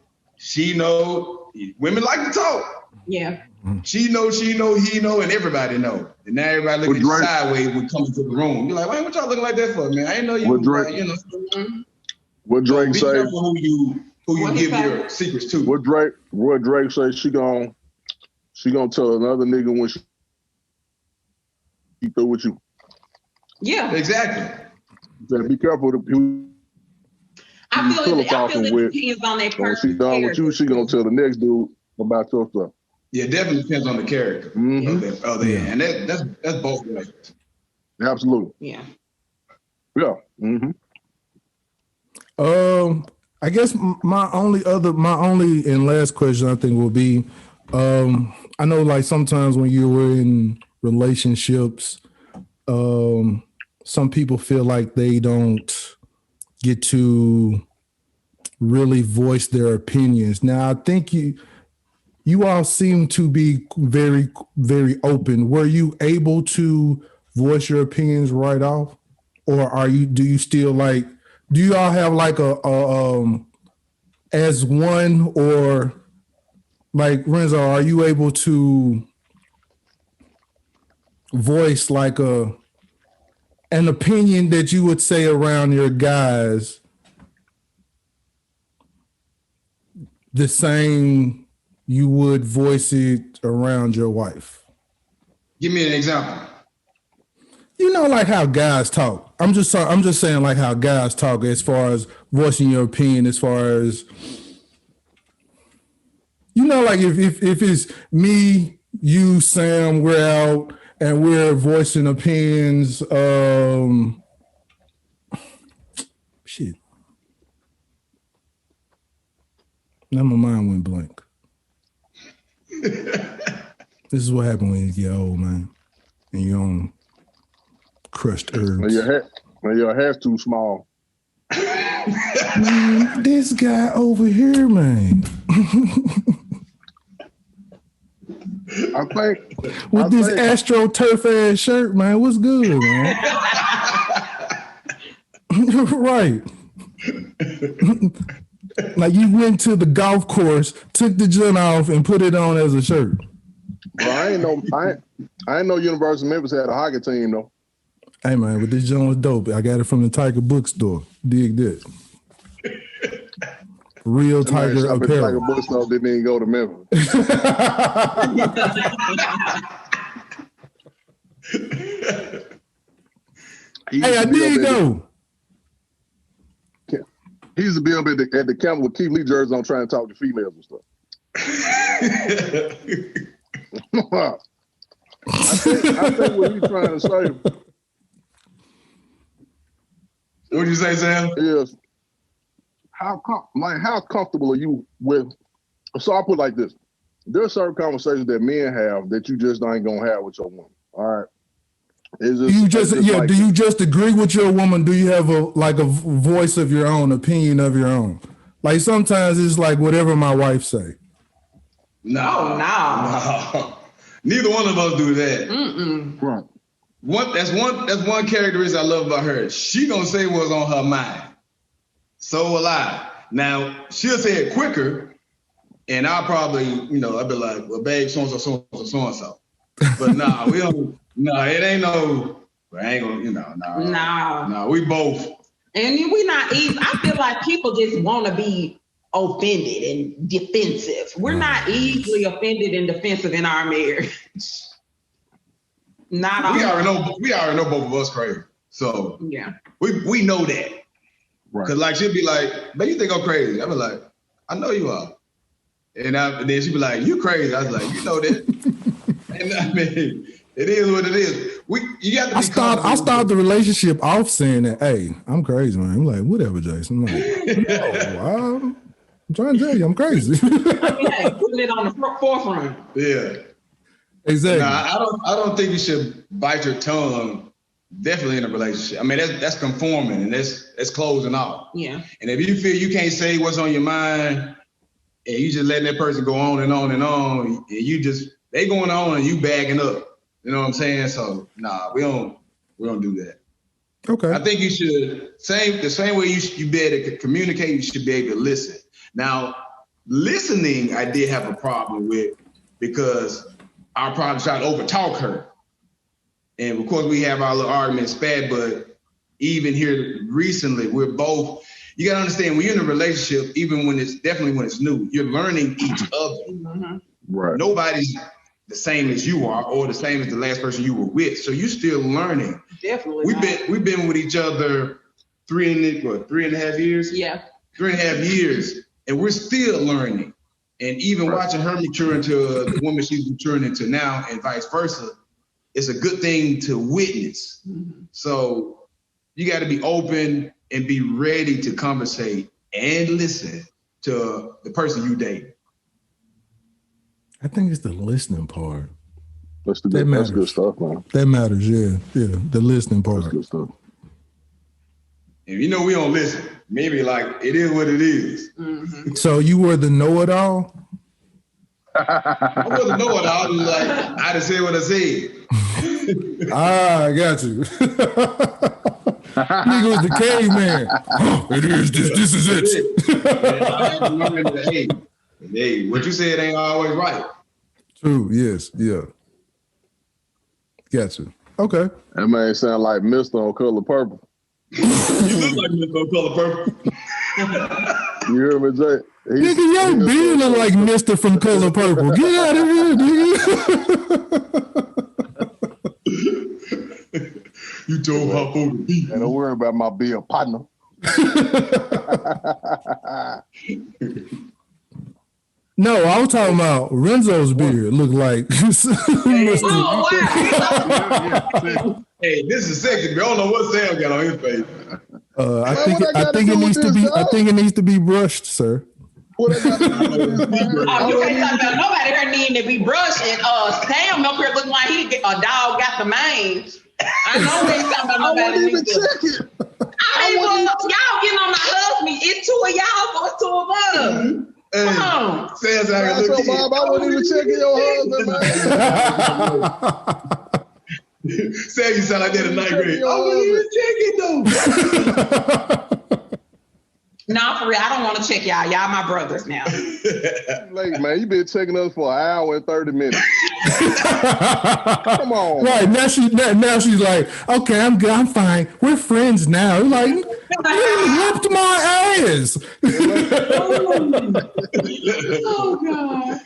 women like to talk. Yeah. She know, he know, and everybody know. And now everybody looking sideways when coming to the room. You're like, why what y'all looking like that for, man? I didn't know you were right, you know. What Drake be say? careful who you give your secrets to. What Drake say? She gonna tell another nigga when she through with you. Yeah, exactly. So be careful who I feel it depends on that when person. she done with you, she gonna tell the next dude about your stuff. Yeah, it definitely depends on the character of the end. And that's both ways. Absolutely. Yeah. Yeah. Mm-hmm. I guess my only and last question I think will be, I know like sometimes when you were in relationships, some people feel like they don't get to really voice their opinions. Now I think you all seem to be very, very open. Were you able to voice your opinions right off? Or do you all have like a as one, or like Renzo, are you able to voice like an opinion that you would say around your guys the same you would voice it around your wife? Give me an example. You know, like how guys talk. I'm just saying like how guys talk as far as voicing your opinion, as far as, you know, like if it's me, you, Sam, we're out and we're voicing opinions. Shit. Now my mind went blank. This is what happened when you get old, man, and you're on crushed herbs. Your hair's too small. Man, this guy over here, man. I think with this AstroTurf ass shirt, man, what's good, man? Right. Like you went to the golf course, took the joint off, and put it on as a shirt. Well, I ain't know University of Memphis had a hockey team though. Hey man, but this joint was dope. I got it from the Tiger bookstore. Dig that. Real Tiger apparel. Tiger bookstore didn't even go to Memphis. Hey, I did go. He used to be up at the camp with Keith Lee jerseys on, trying to talk to females and stuff. I think what he's trying to say. What'd you say, Sam? Is how comfortable are you with? So I'll put it like this: there are certain conversations that men have that you just ain't gonna have with your woman. All right. Do you just agree with your woman? Do you have a voice of your own, opinion of your own? Like sometimes it's like whatever my wife say. No. Neither one of us do that. Right. That's one characteristic I love about her. She gonna say what's on her mind. So will I. Now she'll say it quicker, and I'll probably, I'll be like, well, babe, so and so. But nah, we don't. No, it ain't no. I ain't gonna, No, we both. And we not easy. I feel like people just want to be offended and defensive. We're not easily offended and defensive in our marriage. We already know both of us crazy. So yeah, we know that. Right. Cause like she'll be like, "Man, you think I'm crazy?" I'll be like, "I know you are." And then she'll be like, "You crazy?" I was like, "You know that." And I mean, it is what it is. You got to be I start the relationship off saying that, "Hey, I'm crazy, man." I'm like, "Whatever, Jason." I'm like, "No, I'm trying to tell you, I'm crazy." Yeah, putting it on the forefront. Yeah. Exactly. No, I don't think you should bite your tongue. Definitely in a relationship. I mean, that's conforming and that's closing off. Yeah. And if you feel you can't say what's on your mind, and you just letting that person go on and on and on, and they going on and you bagging up. You know what I'm saying? So we don't do that. Okay. I think you should the same way you be able to communicate, you should be able to listen. Now, listening, I did have a problem with because I probably try to overtalk her. And of course we have our little arguments bad, but even here recently, we're both, You gotta understand, when you're in a relationship, even when it's new, you're learning each other. Mm-hmm. Right. Nobody's the same as you are, or the same as the last person you were with. So you're still learning. Definitely. We've been with each other 3.5 years. Yeah. 3.5 years, and we're still learning. And even watching her mature into the woman she's maturing into now, and vice versa, it's a good thing to witness. Mm-hmm. So you got to be open and be ready to conversate and listen to the person you date. I think it's the listening part. That's good stuff, man. That matters, yeah. The listening part. That's good stuff. And you know we don't listen. Maybe like it is what it is. Mm-hmm. So you were the know-it-all? I wasn't know it all. Like I just said what I said. I got you. Nigga was the caveman. Oh, it is this is it. Hey, what you said ain't always right. True, yes, yeah. Got you. Okay. That man sound like Mr. on Color Purple. You look like Mr. on Color Purple. You hear me, Jay? Nigga, your beard look like Mr. from Color Purple. Get out of here, nigga. You told hop on the beat. And don't worry about my beer partner. No, I was talking about Renzo's beard looked like Hey, this is sexy. I don't know what Sam got on his face. I think it needs to be brushed, sir. What I got to do with this, man? You ain't talking about nobody here needing to be brushed, and Sam up here looking like a dog got the mange. I know they talking about nobody. I wouldn't even check it. Y'all getting on my husband. It's two of y'all, so it's two of us. Mm-hmm. Hey, come on. Sam's out here looking. Bob, I wouldn't even check your husband, man. Sam, you sound like that in 9th grade. I wouldn't even check it though. No, for real, I don't want to check y'all. Y'all my brothers now. Like, man, you been checking us for an hour and 30 minutes. Come on. Right, now she's like, okay, I'm good, I'm fine. We're friends now. Like, you whipped my ass. Oh God.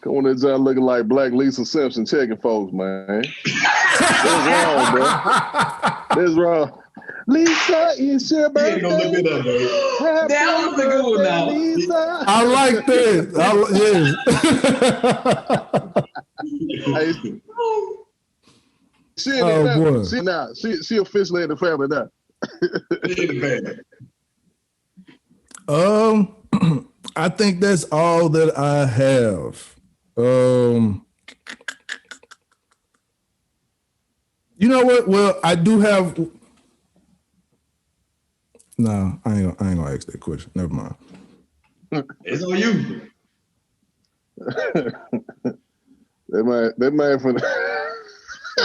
Come on, there, looking like Black Lisa Simpson checking folks, man. That's wrong, bro. That's wrong. Lisa, it's your birthday. That was a good one now. Lisa. I like that. She officially in the family now. I think that's all that I have. You know what? Well, I do have. No, I ain't gonna ask that question. Never mind. It's on you. That man for the.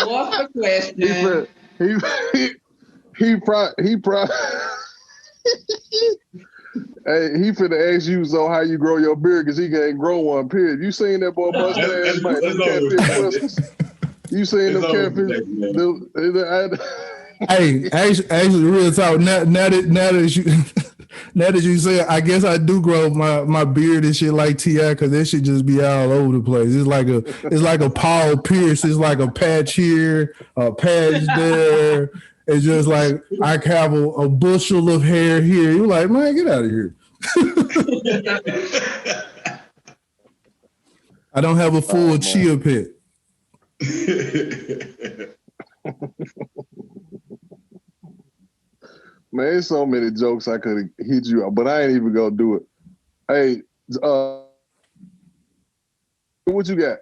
What's the question? He probably. Hey, he finna ask you so how you grow your beard because he can't grow one. Period. You seen that boy mustache? You seen them catfish? Hey, actually, real talk. Now that you say it, I guess I do grow my beard and shit like T.I. because that shit just be all over the place. It's like a Paul Pierce. It's like a patch here, a patch there. It's just like I have a bushel of hair here. You're like, man, get out of here. I don't have a full chia pet. Man, there's so many jokes I could have hit you up, but I ain't even gonna do it. Hey, what you got?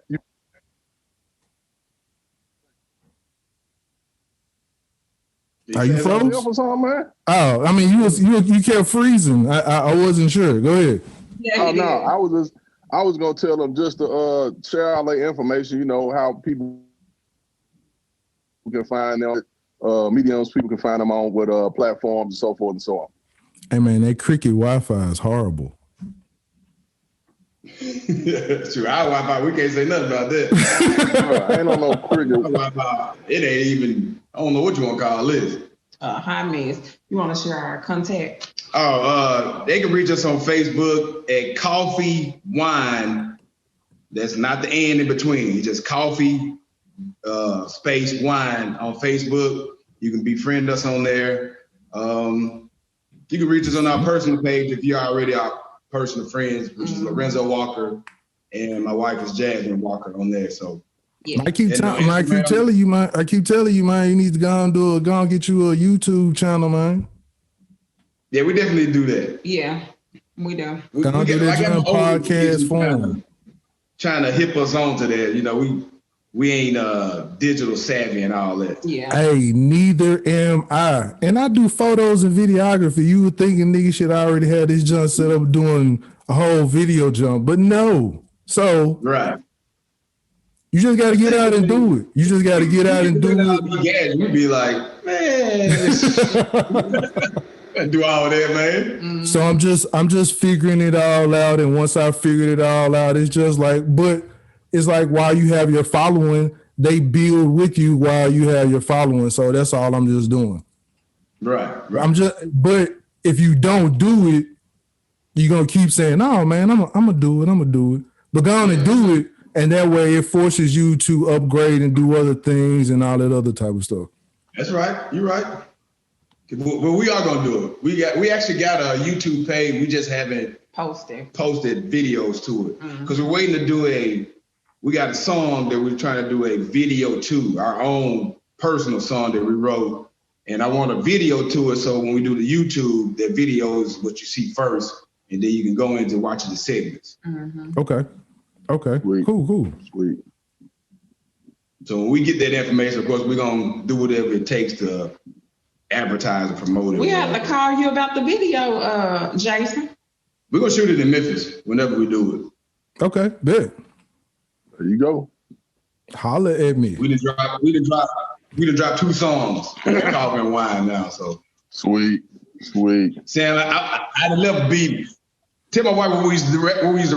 Are you froze? Man? Oh, I mean, you kept freezing. I wasn't sure. Go ahead. Oh no, I was gonna tell them just to share all their information. You know how people can find them, mediums people can find them on with platforms and so forth and so on. Hey man, that cricket Wi-Fi is horrible. True, our Wi-Fi, we can't say nothing about that. I ain't on no cricket. Wi-Fi, it ain't even. I don't know what you want to call this. Hi, Miss. You want to share our contact? They can reach us on Facebook at Coffee Wine. That's not the N in between. It's just Coffee space Wine on Facebook. You can befriend us on there. You can reach us on our personal page if you're already our personal friends, which is Lorenzo Walker, and my wife is Jasmine Walker on there. So Yeah. I keep telling you, man. You need to go and get you a YouTube channel, man. Yeah, we definitely do that. Yeah, we do. Go and do that in podcast form. Trying to hip us onto that. You know, we ain't digital savvy and all that. Yeah. Hey, neither am I. And I do photos and videography. You were thinking nigga should already have this jump set up doing a whole video jump, but no. So right. You just got to get out and do it. You just got to get out and do it. You'd be like, man, do all that, man. So I'm just figuring it all out. And once I figured it all out, it's just like, but it's like while you have your following, they build with you while you have your following. So that's all I'm just doing. Right. But if you don't do it, you're going to keep saying, oh man, I'm going to do it. But go on and do it. And that way it forces you to upgrade and do other things and all that other type of stuff. That's right. You're right. But we are going to do it. We actually got a YouTube page. We just haven't posted videos to it because we're waiting to do we got a song that we're trying to do a video to, our own personal song that we wrote. And I want a video to it. So when we do the YouTube, that video is what you see first. And then you can go into watching the segments. Mm-hmm. Okay. Sweet. Cool. Sweet. So when we get that information, of course, we're going to do whatever it takes to advertise and promote it. We have to call you about the video, Jason. We're going to shoot it in Memphis whenever we do it. Okay, bet. There you go. Holla at me. We done dropped 2 songs, Coffee and Wine now, so. Sweet. Sam, I'd love beat. Tell my wife what we used to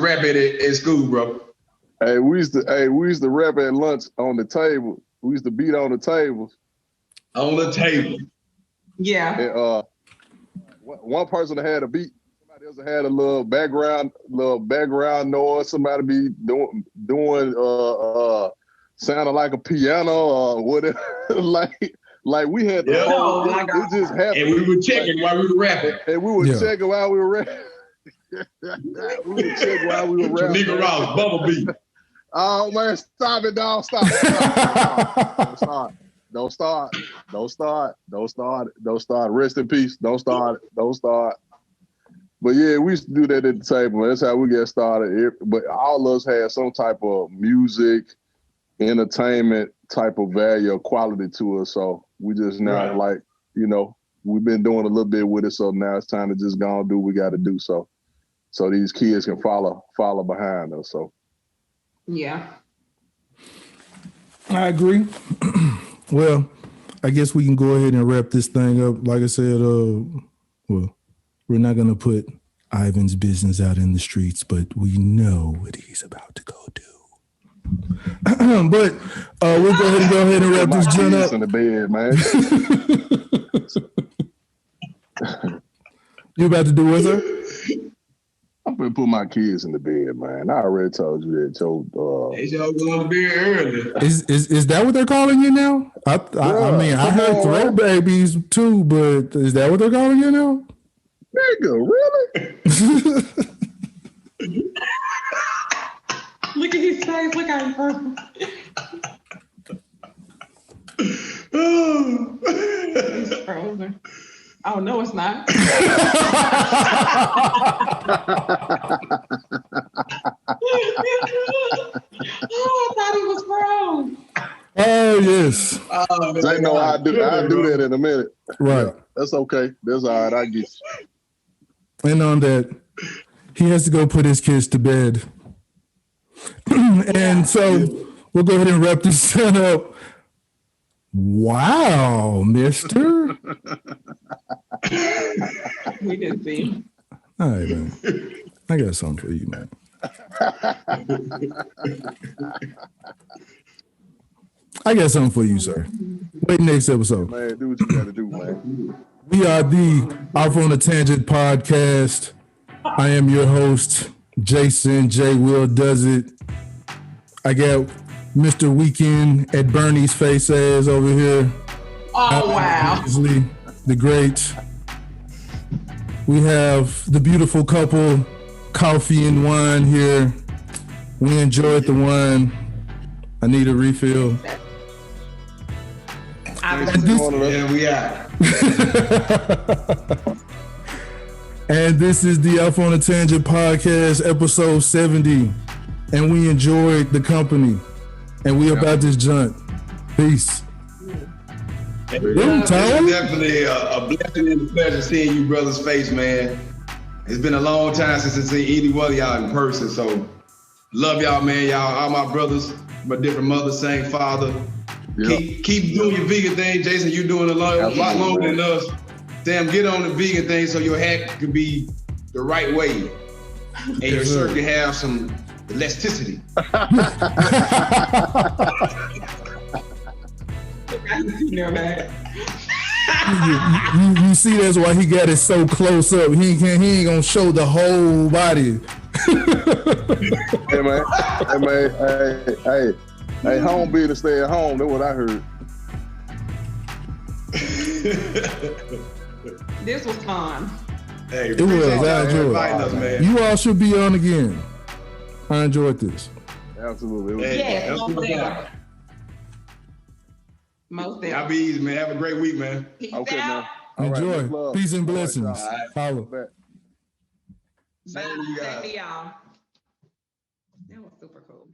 rap at school, bro. Hey, we used to rap at lunch on the table. We used to beat on the tables. On the table. Yeah. And, one person had a beat. Somebody else had a little background noise. Somebody be doing sounding like a piano or whatever. like we had the whole, it just happened. And we were checking while we were rapping. And we were checking while we were rapping. We would check while we were rapping. Nigga Ross, Bubble Beat. Oh man, stop it, dog! Stop! Don't start. Rest in peace. Don't start. But yeah, we used to do that at the table. That's how we get started. But all of us had some type of music, entertainment type of value or quality to us. So we just now we've been doing a little bit with it. So now it's time to just go and do what we got to do. So these kids can follow behind us. So yeah, I agree. Well, I guess we can go ahead and wrap this thing up. Like I said, we're not gonna put Ivan's business out in the streets, but we know what he's about to go do. But we'll go ahead and wrap this joint up. In the bed, man. You about to do what, sir? I'm gonna put my kids in the bed, man. I already told you that. They y'all going to bed early. Is that what they're calling you now? I mean, I heard throw babies too, but is that what they're calling you now? Nigga, really? Look at his face. Look at him purple. He's frozen. Oh, no, it's not. Oh, I thought he was frozen. Oh, yes. They know I do that in a minute. Right. Yeah, that's okay. That's all right. I get you. And on that, he has to go put his kids to bed. And so we'll go ahead and wrap this set up. Wow, mister. We didn't see. All right, man. I got something for you, man. I got something for you, sir. wait next episode. Man, do what you gotta do, man. We are the Off on a Tangent podcast. I am your host, Jason J. Will Does It. I got Mr. Weekend at Bernie's face ass over here. Oh, wow. Obviously, the great. We have the beautiful couple, Coffee and Wine here. We enjoyed the wine. I need a refill. Yeah, we are. And this is the Off on a Tangent podcast, episode 70. And we enjoyed the company. And we about this joint. Peace. It's definitely a blessing and a pleasure seeing you brothers' face, man. It's been a long time since I've seen either one of y'all in person, so love y'all, man. Y'all all my brothers, my different mothers, same father. Yep. Keep doing your vegan thing, Jason. You doing a lot longer than us. Damn, get on the vegan thing so your hat can be the right way, and your shirt can have some elasticity. You see, that's why he got it so close up. He ain't gonna show the whole body. Hey, home business, stay at home. That's what I heard. This was fun. Hey, it was. I enjoyed us, man. You all should be on again. I enjoyed this. Absolutely. Yes, most definitely. Y'all be easy, man. Have a great week, man. Peace Okay, out. man. Enjoy. Right, peace and blessings. All right, Holla. Bye. Same to you guys. Thank y'all. That was super cool.